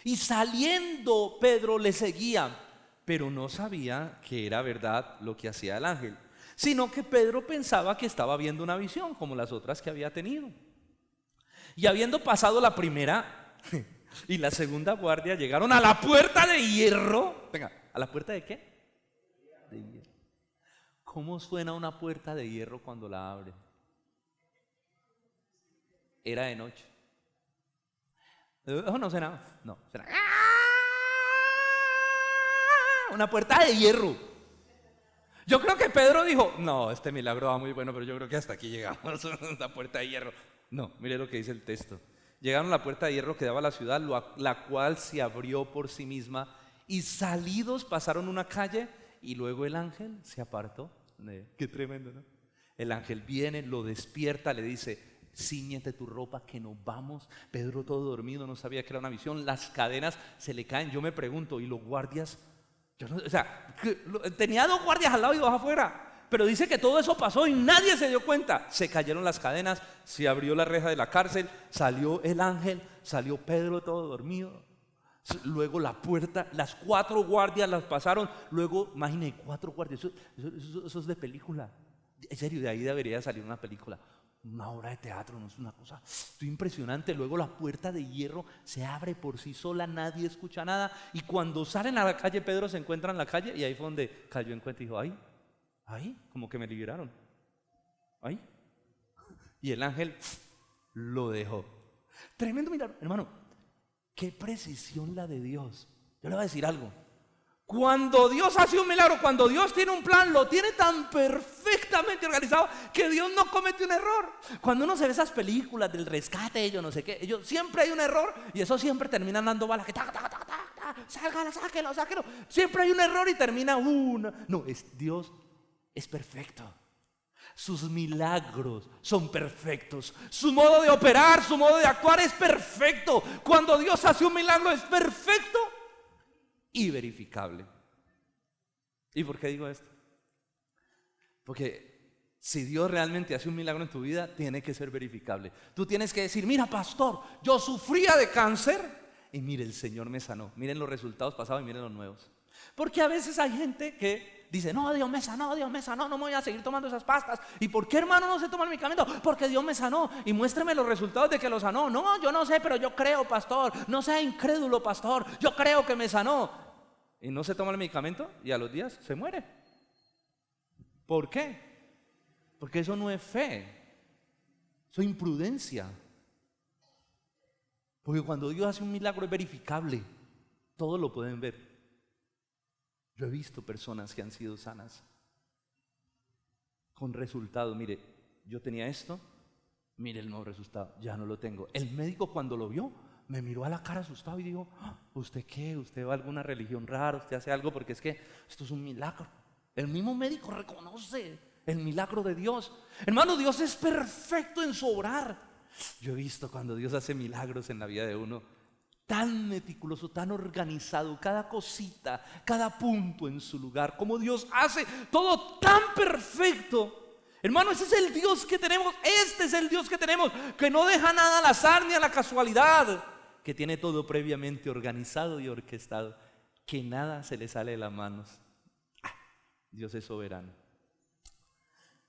Y saliendo Pedro le seguía, pero no sabía que era verdad lo que hacía el ángel. sino que Pedro pensaba que estaba viendo una visión como las otras que había tenido. Y habiendo pasado la primera y la segunda guardia, llegaron a la puerta de hierro. Venga, ¿a la puerta de qué? De hierro. ¿Cómo suena una puerta de hierro cuando la abre? Era de noche. No suena. No, suena. Una puerta de hierro. Yo creo que Pedro dijo, no, este milagro va muy bueno, pero yo creo que hasta aquí llegamos, la puerta de hierro. No, mire lo que dice el texto. Llegaron a la puerta de hierro que daba a la ciudad, la cual se abrió por sí misma, y salidos pasaron una calle, y luego el ángel se apartó. Qué tremendo, ¿no? El ángel viene, lo despierta, le dice, cíñete tu ropa que nos vamos. Pedro todo dormido, no sabía que era una visión, las cadenas se le caen. Yo me pregunto, ¿y los guardias? Tenía 2 guardias al lado y 2 afuera. Pero dice que todo eso pasó y nadie se dio cuenta. Se cayeron las cadenas, se abrió la reja de la cárcel, salió el ángel, salió Pedro todo dormido. Luego la puerta, las 4 guardias las pasaron. Luego, imagínate, 4 guardias, eso es de película. En serio, de ahí debería salir una película, una obra de teatro, no es una cosa impresionante. Luego la puerta de hierro se abre por sí sola, nadie escucha nada. Y cuando salen a la calle, Pedro se encuentra en la calle, y ahí fue donde cayó en cuenta y dijo, ahí, como que me liberaron. Ahí. Y el ángel lo dejó. Tremendo milagro, hermano. Qué precisión la de Dios. Yo le voy a decir algo. Cuando Dios hace un milagro, cuando Dios tiene un plan, lo tiene tan perfectamente organizado que Dios no comete un error. Cuando uno se ve esas películas del rescate, yo no sé qué, siempre hay un error y eso siempre terminan dando balas que sáquelo. Siempre hay un error y termina una. No, Dios es perfecto. Sus milagros son perfectos. Su modo de operar, su modo de actuar es perfecto. Cuando Dios hace un milagro es perfecto y verificable. ¿Y por qué digo esto? Porque si Dios realmente hace un milagro en tu vida, tiene que ser verificable. Tú tienes que decir, mira pastor, yo sufría de cáncer y mire, el Señor me sanó. Miren los resultados pasados y miren los nuevos. Porque a veces hay gente que dice, no, Dios me sanó, no me voy a seguir tomando esas pastas. ¿Y por qué, hermano, no se toma el medicamento? Porque Dios me sanó. Y muéstreme los resultados de que lo sanó. No, yo no sé, pero yo creo, pastor. No sea incrédulo, pastor. Yo creo que me sanó. Y no se toma el medicamento y a los días se muere. ¿Por qué? Porque eso no es fe. Eso es imprudencia. Porque cuando Dios hace un milagro es verificable. Todos lo pueden ver. Yo he visto personas que han sido sanas con resultados. Mire, yo tenía esto, mire el nuevo resultado, ya no lo tengo. El médico cuando lo vio me miró a la cara asustado y dijo, ¿usted qué? ¿Usted va a alguna religión rara? ¿Usted hace algo? Porque es que esto es un milagro. El mismo médico reconoce el milagro de Dios. Hermano, Dios es perfecto en su obrar. Yo he visto cuando Dios hace milagros en la vida de uno, tan meticuloso, tan organizado, cada cosita, cada punto en su lugar, como Dios hace todo tan perfecto. Hermano, ese es el Dios que tenemos, este es el Dios que tenemos, que no deja nada al azar ni a la casualidad, que tiene todo previamente organizado y orquestado, que nada se le sale de las manos. Dios es soberano.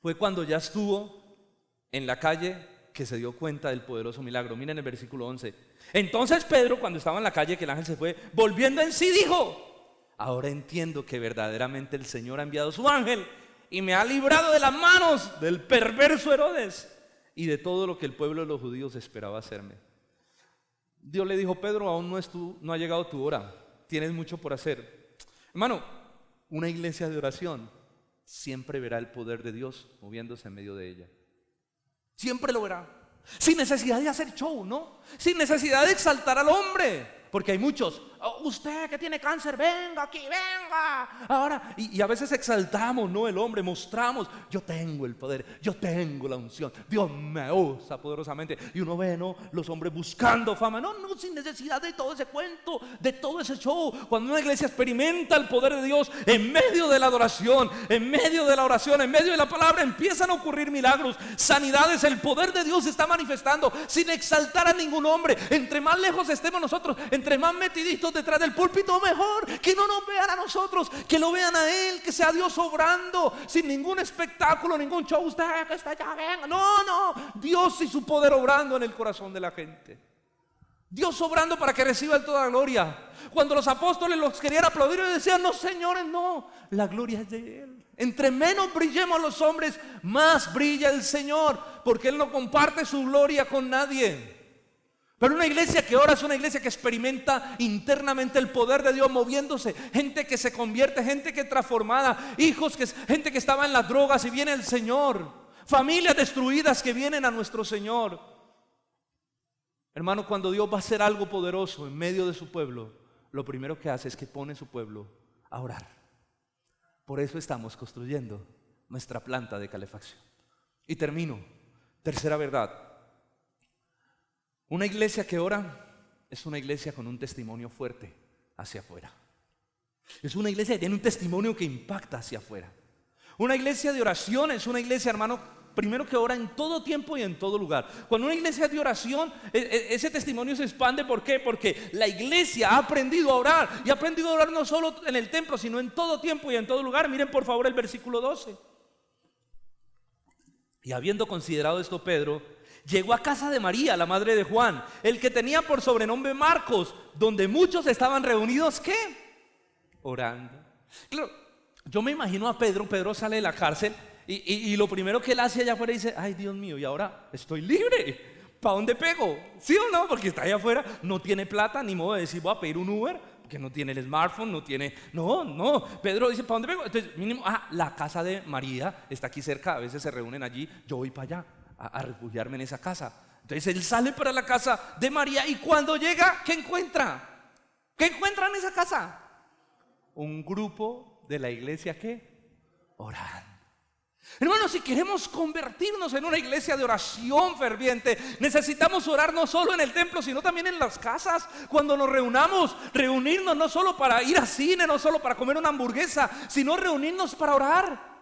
Fue cuando ya estuvo en la calle que se dio cuenta del poderoso milagro. Miren el versículo 11. Entonces Pedro, cuando estaba en la calle, que el ángel se fue, volviendo en sí dijo, ahora entiendo que verdaderamente el Señor ha enviado su ángel y me ha librado de las manos del perverso Herodes y de todo lo que el pueblo de los judíos esperaba hacerme. Dios le dijo, Pedro, aún no ha llegado tu hora, tienes mucho por hacer. Hermano, una iglesia de oración siempre verá el poder de Dios moviéndose en medio de ella. Siempre lo verá. Sin necesidad de hacer show, ¿no? Sin necesidad de exaltar al hombre. Porque hay muchos, usted que tiene cáncer, venga aquí, venga. Ahora, y a veces exaltamos, ¿no? El hombre, mostramos, yo tengo el poder, yo tengo la unción, Dios me usa poderosamente. Y uno ve, ¿no? Los hombres buscando fama. No, sin necesidad de todo ese cuento, de todo ese show. Cuando una iglesia experimenta el poder de Dios en medio de la adoración, en medio de la oración, en medio de la palabra, empiezan a ocurrir milagros, sanidades. El poder de Dios se está manifestando sin exaltar a ningún hombre. Entre más lejos estemos nosotros, entre más metiditos quietos detrás del púlpito, mejor que no nos vean a nosotros, que lo vean a Él, que sea Dios obrando, sin ningún espectáculo, ningún show. Usted que está allá, venga. No, Dios y su poder obrando en el corazón de la gente. Dios obrando para que reciban toda la gloria. Cuando los apóstoles los querían aplaudir, ellos decían: no, señores, no, la gloria es de Él. Entre menos brillemos los hombres, más brilla el Señor, porque Él no comparte su gloria con nadie. Pero una iglesia que ora es una iglesia que experimenta internamente el poder de Dios moviéndose. Gente que se convierte, gente que es transformada, gente que estaba en las drogas y viene el Señor. Familias destruidas que vienen a nuestro Señor. Hermano, cuando Dios va a hacer algo poderoso en medio de su pueblo, lo primero que hace es que pone a su pueblo a orar. Por eso estamos construyendo nuestra planta de calefacción. Y termino. Tercera verdad. Una iglesia que ora es una iglesia con un testimonio fuerte hacia afuera. Es una iglesia que tiene un testimonio que impacta hacia afuera. Una iglesia de oración es una iglesia, hermano, primero que ora en todo tiempo y en todo lugar. Cuando una iglesia es de oración, ese testimonio se expande. ¿Por qué? Porque la iglesia ha aprendido a orar. Y ha aprendido a orar no solo en el templo, sino en todo tiempo y en todo lugar. Miren por favor el versículo 12. Y habiendo considerado esto, Pedro llegó a casa de María, la madre de Juan, el que tenía por sobrenombre Marcos, donde muchos estaban reunidos, ¿qué? Orando. Claro, yo me imagino a Pedro. Pedro sale de la cárcel y lo primero que él hace allá afuera dice: ay, Dios mío, y ahora estoy libre. ¿Para dónde pego? ¿Sí o no? Porque está allá afuera, no tiene plata, ni modo de decir voy a pedir un Uber, porque no tiene el smartphone, no tiene. No, Pedro dice: ¿para dónde pego? Entonces, mínimo, la casa de María está aquí cerca, a veces se reúnen allí, yo voy para allá a refugiarme en esa casa. Entonces él sale para la casa de María y cuando llega, ¿qué encuentra? ¿Qué encuentra en esa casa? Un grupo de la iglesia que orando. Hermanos, si queremos convertirnos en una iglesia de oración ferviente, necesitamos orar no solo en el templo, sino también en las casas. Cuando nos reunirnos no solo para ir al cine, no solo para comer una hamburguesa, sino reunirnos para orar.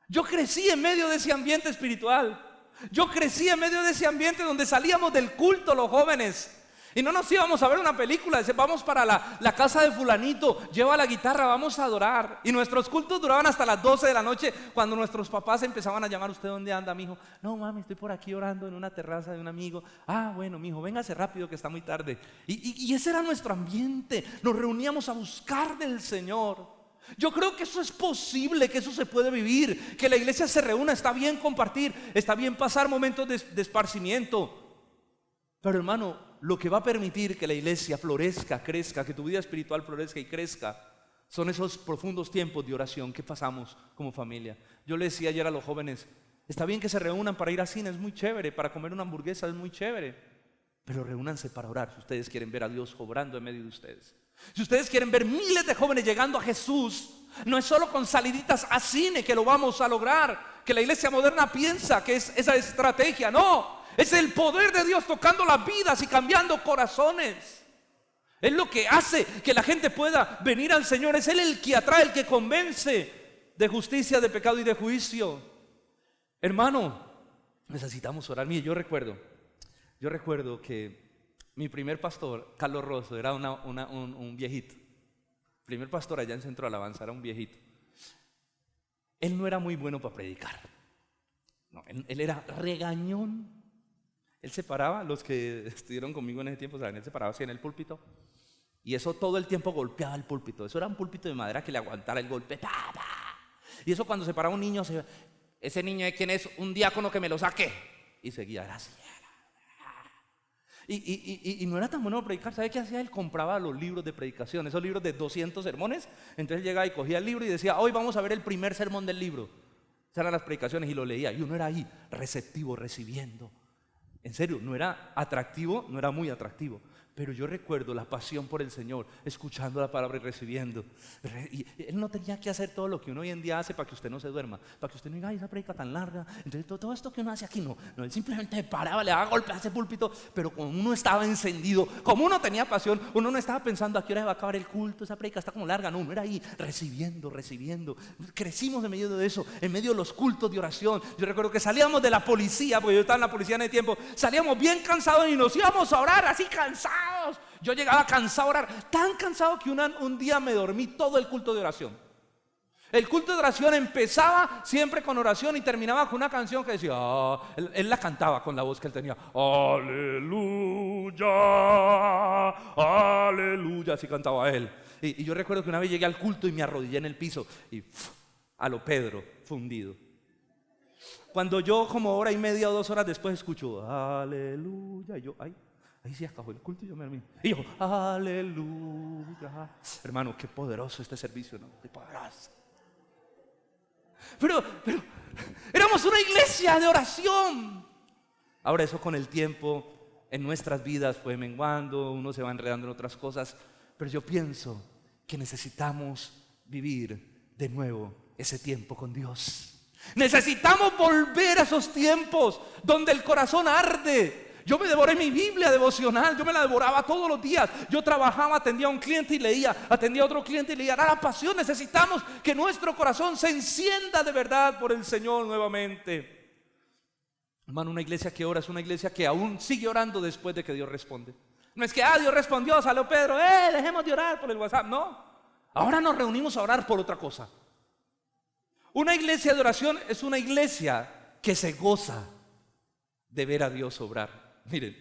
Yo crecí en medio de ese ambiente espiritual. Yo crecí en medio de ese ambiente donde salíamos del culto los jóvenes y no nos íbamos a ver una película. Decíamos: vamos para la casa de fulanito, lleva la guitarra, vamos a adorar. Y nuestros cultos duraban hasta las 12 de la noche, cuando nuestros papás empezaban a llamar: ¿usted dónde anda, mijo? No, mami, estoy por aquí orando en una terraza de un amigo. Ah, bueno, mijo, véngase rápido que está muy tarde. Y ese era nuestro ambiente. Nos reuníamos a buscar del Señor. Yo creo que eso es posible, que eso se puede vivir, que la iglesia se reúna. Está bien compartir, está bien pasar momentos de esparcimiento, pero hermano, lo que va a permitir que la iglesia florezca, crezca, que tu vida espiritual florezca y crezca, son esos profundos tiempos de oración que pasamos como familia. Yo le decía ayer a los jóvenes: está bien que se reúnan para ir al cine, es muy chévere, para comer una hamburguesa es muy chévere, pero reúnanse para orar si ustedes quieren ver a Dios obrando en medio de ustedes. Si ustedes quieren ver miles de jóvenes llegando a Jesús, no es solo con saliditas a cine que lo vamos a lograr, que la iglesia moderna piensa que es esa estrategia. No, es el poder de Dios tocando las vidas y cambiando corazones. Es lo que hace que la gente pueda venir al Señor. Es Él el que atrae, el que convence de justicia, de pecado y de juicio. Hermano, necesitamos orar. Mire, yo recuerdo que mi primer pastor, Carlos Rosso, era un viejito. Primer pastor allá en Centro de Alabanza, era un viejito. Él no era muy bueno para predicar. No, él era regañón. Él se paraba, los que estuvieron conmigo en ese tiempo saben, él se paraba así en el púlpito. Y eso todo el tiempo golpeaba el púlpito. Eso era un púlpito de madera que le aguantara el golpe. ¡Pa, pa! Y eso cuando se paraba un niño, ese niño de quién es, un diácono que me lo saque. Y seguía, gracias. Y no era tan bueno predicar. ¿Sabe qué hacía? Él compraba los libros de predicación, esos libros de 200 sermones. Entonces él llegaba y cogía el libro y decía: hoy vamos a ver el primer sermón del libro. Esas eran las predicaciones y lo leía. Y uno era ahí, receptivo, recibiendo. En serio, no era atractivo, no era muy atractivo. Pero yo recuerdo la pasión por el Señor, escuchando la palabra y recibiendo. Y él no tenía que hacer todo lo que uno hoy en día hace para que usted no se duerma, para que usted no diga: ay, esa predica tan larga. Entonces todo esto que uno hace aquí, no, él simplemente se paraba, le daba golpe a ese púlpito. Pero como uno estaba encendido, como uno tenía pasión, uno no estaba pensando a qué hora va a acabar el culto, esa predica está como larga. No, uno era ahí, recibiendo. Crecimos en medio de eso, en medio de los cultos de oración. Yo recuerdo que salíamos de la policía, porque yo estaba en la policía en ese tiempo, salíamos bien cansados y nos íbamos a orar así cansados. Yo llegaba cansado a orar, tan cansado que un día me dormí todo el culto de oración. El culto de oración empezaba siempre con oración y terminaba con una canción que decía, él la cantaba con la voz que él tenía, aleluya, aleluya, así cantaba él. Y yo recuerdo que una vez llegué al culto y me arrodillé en el piso y a lo Pedro, fundido. Cuando yo como hora y media o 2 horas después escucho, aleluya, y yo, ahí sí acabó el culto y yo me dormí. Y yo, aleluya. Hermano, qué poderoso este servicio, ¿no? Qué poderoso. Pero éramos una iglesia de oración. Ahora eso con el tiempo en nuestras vidas fue menguando, uno se va enredando en otras cosas, pero yo pienso que necesitamos vivir de nuevo ese tiempo con Dios. Necesitamos volver a esos tiempos donde el corazón arde. Yo me devoré mi Biblia devocional, yo me la devoraba todos los días. Yo trabajaba, atendía a un cliente y leía, atendía a otro cliente y leía. Era la pasión. Necesitamos que nuestro corazón se encienda de verdad por el Señor nuevamente. Hermano, una iglesia que ora es una iglesia que aún sigue orando después de que Dios responde. No es que, Dios respondió, salió Pedro, dejemos de orar por el WhatsApp. No, ahora nos reunimos a orar por otra cosa. Una iglesia de oración es una iglesia que se goza de ver a Dios obrar. Miren,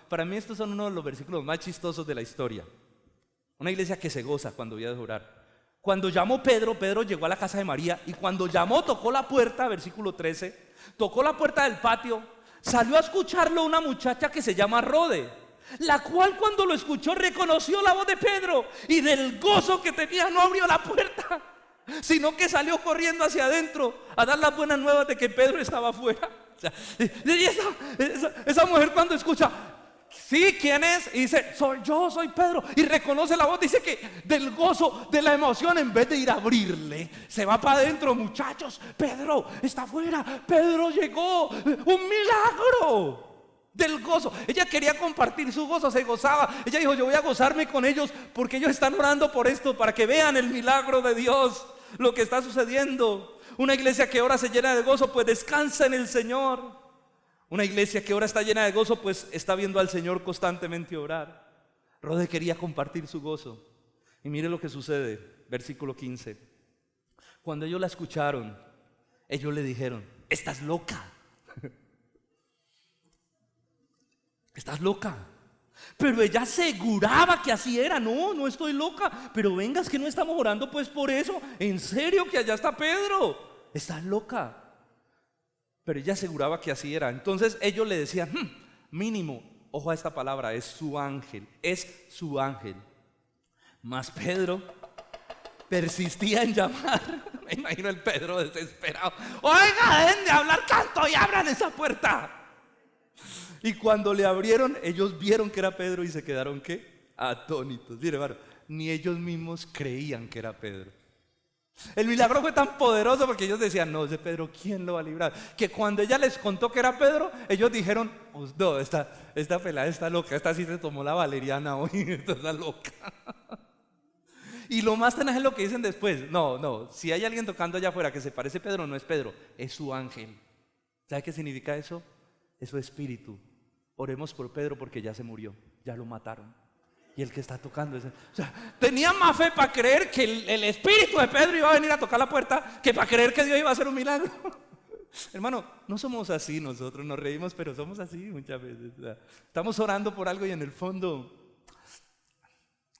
para mí estos son uno de los versículos más chistosos de la historia. Una iglesia que se goza cuando voy a orar. Cuando llamó Pedro llegó a la casa de María y cuando llamó tocó la puerta, versículo 13, tocó la puerta del patio, salió a escucharlo una muchacha que se llama Rode, la cual cuando lo escuchó reconoció la voz de Pedro y del gozo que tenía no abrió la puerta, sino que salió corriendo hacia adentro a dar las buenas nuevas de que Pedro estaba afuera. Y esa mujer cuando escucha, sí, ¿quién es? Y dice, soy Pedro. Y reconoce la voz, dice que del gozo, de la emoción, en vez de ir a abrirle, se va para adentro. Muchachos, Pedro está afuera, Pedro llegó, un milagro. Del gozo, ella quería compartir su gozo, se gozaba. Ella dijo, yo voy a gozarme con ellos porque ellos están orando por esto, para que vean el milagro de Dios, lo que está sucediendo. Una iglesia que ora se llena de gozo, pues descansa en el Señor. Una iglesia que ora está llena de gozo, pues está viendo al Señor constantemente orar. Rode quería compartir su gozo. Y mire lo que sucede, versículo 15. Cuando ellos la escucharon, ellos le dijeron, estás loca. Estás loca. Pero ella aseguraba que así era. No estoy loca. Pero vengas que no estamos orando pues por eso. En serio que allá está Pedro. Estás loca. Pero ella aseguraba que así era. Entonces ellos le decían, mínimo, ojo a esta palabra, es su ángel. Es su ángel. Mas Pedro persistía en llamar. Me imagino el Pedro desesperado. Oiga, dejen de hablar tanto y abran esa puerta. Y cuando le abrieron, ellos vieron que era Pedro y se quedaron, ¿qué? Atónitos. Mire, hermano, ni ellos mismos creían que era Pedro. El milagro fue tan poderoso porque ellos decían, no, ese Pedro, ¿quién lo va a librar? Que cuando ella les contó que era Pedro, ellos dijeron, pues no, esta pelada está loca, esta sí se tomó la valeriana hoy, esta está loca. Y lo más tenaz es lo que dicen después. No, si hay alguien tocando allá afuera que se parece a Pedro, no es Pedro, es su ángel. ¿Sabe qué significa eso? Es su espíritu. Oremos por Pedro porque ya se murió, ya lo mataron. Y el que está tocando es... O sea, tenía más fe para creer que el espíritu de Pedro iba a venir a tocar la puerta que para creer que Dios iba a hacer un milagro. Hermano, no somos así nosotros, nos reímos, pero somos así muchas veces. O sea, estamos orando por algo y en el fondo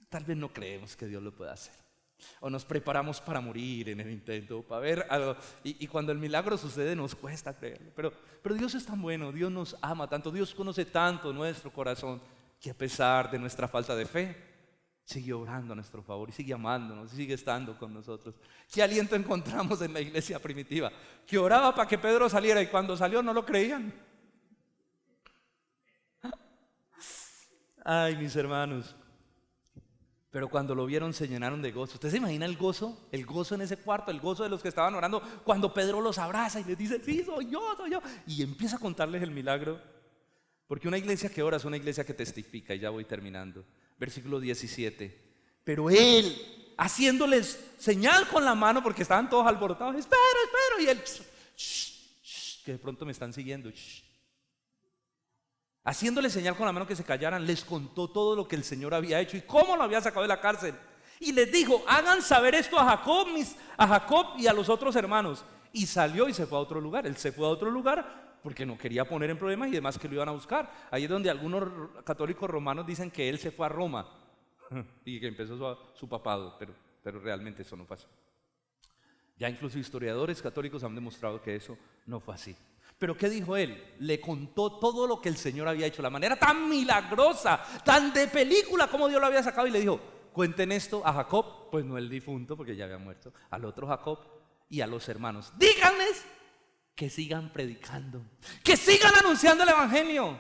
tal vez no creemos que Dios lo pueda hacer. O nos preparamos para morir en el intento, para ver algo. Y cuando el milagro sucede nos cuesta creerlo. Pero Dios es tan bueno, Dios nos ama tanto, Dios conoce tanto nuestro corazón, que a pesar de nuestra falta de fe, sigue obrando a nuestro favor y sigue amándonos y sigue estando con nosotros. ¿Qué aliento encontramos en la iglesia primitiva? Que oraba para que Pedro saliera y cuando salió no lo creían. Ay, mis hermanos. Pero cuando lo vieron se llenaron de gozo. ¿Usted se imagina el gozo? El gozo en ese cuarto, el gozo de los que estaban orando cuando Pedro los abraza y les dice, sí, soy yo. Y empieza a contarles el milagro. Porque una iglesia que ora es una iglesia que testifica. Y ya voy terminando. Versículo 17. Pero él, haciéndoles señal con la mano, porque estaban todos alborotados, espero. Y él, que de pronto me están siguiendo. haciéndole señal con la mano que se callaran, les contó todo lo que el Señor había hecho y cómo lo había sacado de la cárcel. Y les dijo: hagan saber esto a Jacob y a los otros hermanos. Y salió y se fue a otro lugar. Él se fue a otro lugar porque no quería poner en problemas y demás que lo iban a buscar. Ahí es donde algunos católicos romanos dicen que él se fue a Roma y que empezó su papado, pero realmente eso no fue así. Ya incluso historiadores católicos han demostrado que eso no fue así. Pero ¿qué dijo él? Le contó todo lo que el Señor había hecho, la manera tan milagrosa, tan de película como Dios lo había sacado, y le dijo: cuenten esto a Jacob, pues no el difunto porque ya había muerto, al otro Jacob y a los hermanos. Díganles que sigan predicando, que sigan anunciando el evangelio,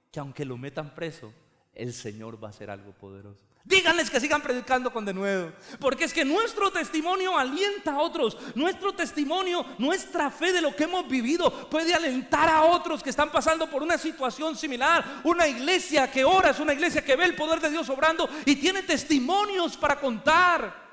que aunque lo metan preso, el Señor va a hacer algo poderoso. Díganles que sigan predicando con denuedo, porque es que nuestro testimonio alienta a otros. Nuestro testimonio, nuestra fe de lo que hemos vivido puede alentar a otros que están pasando por una situación similar. Una iglesia que ora es una iglesia que ve el poder de Dios obrando y tiene testimonios para contar.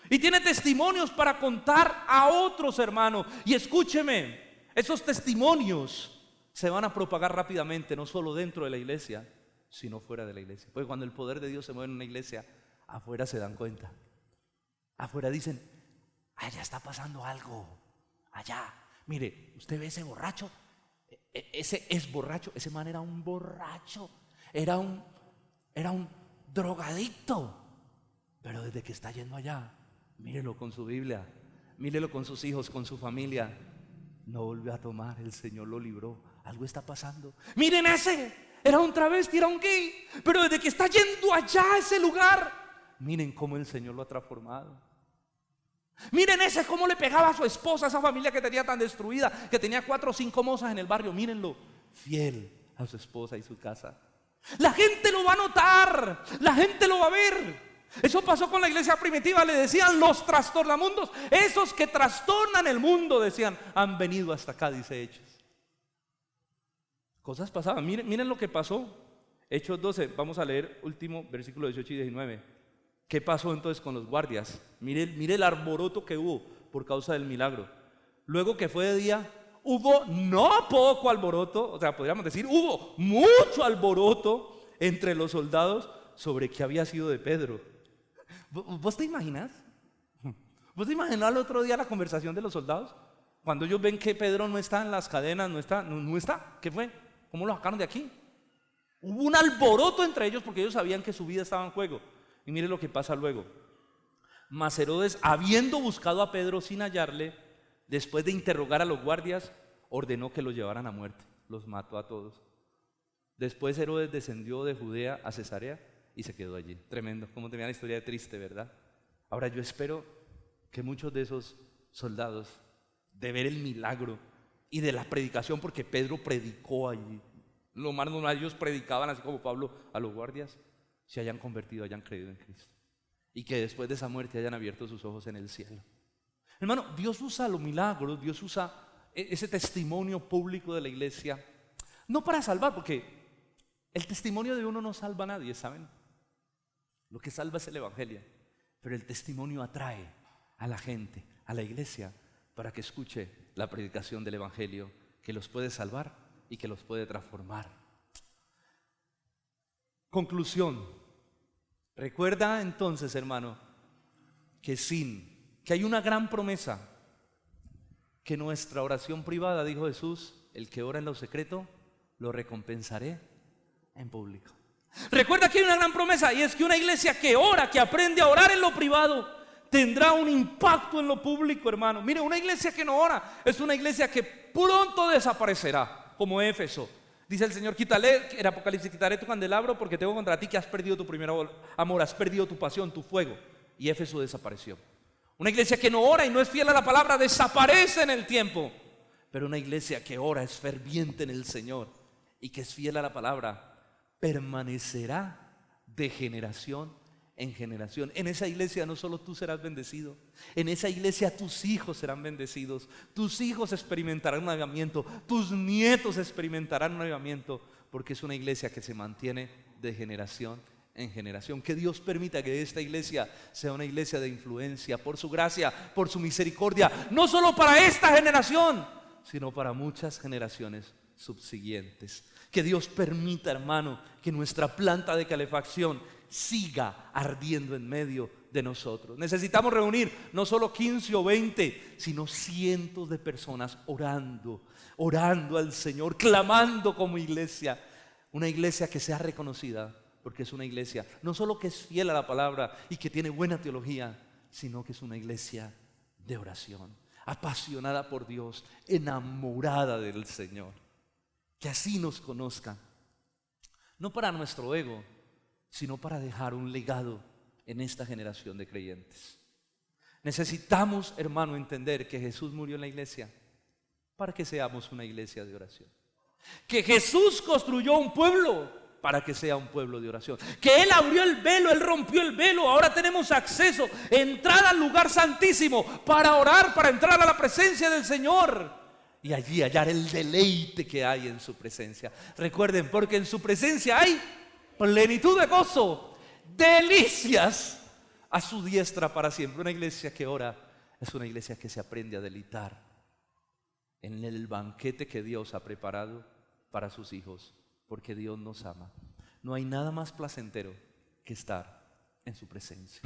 Y tiene testimonios para contar a otros, hermanos. Y escúcheme, esos testimonios se van a propagar rápidamente, no solo dentro de la iglesia, sino fuera de la iglesia. Porque cuando el poder de Dios se mueve en una iglesia, afuera se dan cuenta. Afuera dicen: allá está pasando algo. Allá, mire, usted ve ese borracho. Ese es borracho. Ese man era un borracho. Era un drogadicto. Pero desde que está yendo allá, mírelo con su Biblia, mírelo con sus hijos, con su familia. No volvió a tomar, el Señor lo libró. Algo está pasando. Miren ese. Era un travesti, era un gay, pero desde que está yendo allá a ese lugar, miren cómo el Señor lo ha transformado. Miren ese cómo le pegaba a su esposa, a esa familia que tenía tan destruida, que tenía 4 o 5 mozas en el barrio. Mírenlo, fiel a su esposa y su casa. La gente lo va a notar, la gente lo va a ver. Eso pasó con la iglesia primitiva. Le decían los trastornamundos. Esos que trastornan el mundo, decían, han venido hasta acá, dice Hechos. Cosas pasaban. Miren lo que pasó. Hechos 12, vamos a leer último versículo 18 y 19. ¿Qué pasó entonces con los guardias? Mire el alboroto que hubo por causa del milagro. Luego que fue de día, hubo no poco alboroto, o sea, podríamos decir, hubo mucho alboroto entre los soldados sobre qué había sido de Pedro. ¿Vos te imaginas? ¿Vos te imaginas el otro día la conversación de los soldados? Cuando ellos ven que Pedro no está en las cadenas, no está, ¿qué fue? ¿Cómo lo sacaron de aquí? Hubo un alboroto entre ellos porque ellos sabían que su vida estaba en juego. Y mire lo que pasa luego. Mas Herodes, habiendo buscado a Pedro sin hallarle, después de interrogar a los guardias, ordenó que los llevaran a muerte. Los mató a todos. Después Herodes descendió de Judea a Cesarea y se quedó allí. Tremendo, como tenía la historia triste, ¿verdad? Ahora yo espero que muchos de esos soldados, de ver el milagro y de la predicación, porque Pedro predicó allí, lo más normal, ellos predicaban así como Pablo a los guardias, se hayan convertido, hayan creído en Cristo y que después de esa muerte hayan abierto sus ojos en el cielo. Hermano, Dios usa los milagros, Dios usa ese testimonio público de la iglesia, no para salvar, porque el testimonio de uno no salva a nadie, ¿saben? Lo que salva es el evangelio, pero el testimonio atrae a la gente, a la iglesia, para que escuche la predicación del evangelio que los puede salvar y que los puede transformar. Conclusión. Recuerda entonces, hermano, que hay una gran promesa, que nuestra oración privada, dijo Jesús, el que ora en lo secreto, lo recompensaré en público. Recuerda que hay una gran promesa, y es que una iglesia que ora, que aprende a orar en lo privado, tendrá un impacto en lo público, hermano. Mire, una iglesia que no ora es una iglesia que pronto desaparecerá, como Éfeso. Dice el Señor, en Apocalipsis, quitaré tu candelabro porque tengo contra ti que has perdido tu primer amor, has perdido tu pasión, tu fuego. Y Éfeso desapareció. Una iglesia que no ora y no es fiel a la palabra desaparece en el tiempo. Pero una iglesia que ora, es ferviente en el Señor y que es fiel a la palabra, permanecerá de generación en generación. En esa iglesia no solo tú serás bendecido, en esa iglesia tus hijos serán bendecidos, tus hijos experimentarán un avivamiento, tus nietos experimentarán un avivamiento, porque es una iglesia que se mantiene de generación en generación. Que Dios permita que esta iglesia sea una iglesia de influencia por su gracia, por su misericordia, no solo para esta generación, sino para muchas generaciones subsiguientes. Que Dios permita, hermano, que nuestra planta de calefacción siga ardiendo en medio de nosotros. Necesitamos reunir no solo 15 o 20, sino cientos de personas orando al Señor, clamando como iglesia. Una iglesia que sea reconocida, porque es una iglesia no solo que es fiel a la palabra y que tiene buena teología, sino que es una iglesia de oración, apasionada por Dios, enamorada del Señor. Que así nos conozcan, no para nuestro ego, sino para dejar un legado en esta generación de creyentes. Necesitamos, hermano, entender que Jesús murió en la iglesia para que seamos una iglesia de oración. Que Jesús construyó un pueblo para que sea un pueblo de oración. Que Él abrió el velo, Él rompió el velo. Ahora tenemos acceso, entrada al lugar santísimo para orar, para entrar a la presencia del Señor y allí hallar el deleite que hay en su presencia. Recuerden, porque en su presencia hay plenitud de gozo, delicias a su diestra para siempre. Una iglesia que ora es una iglesia que se aprende a deleitar en el banquete que Dios ha preparado para sus hijos, porque Dios nos ama. No hay nada más placentero que estar en su presencia.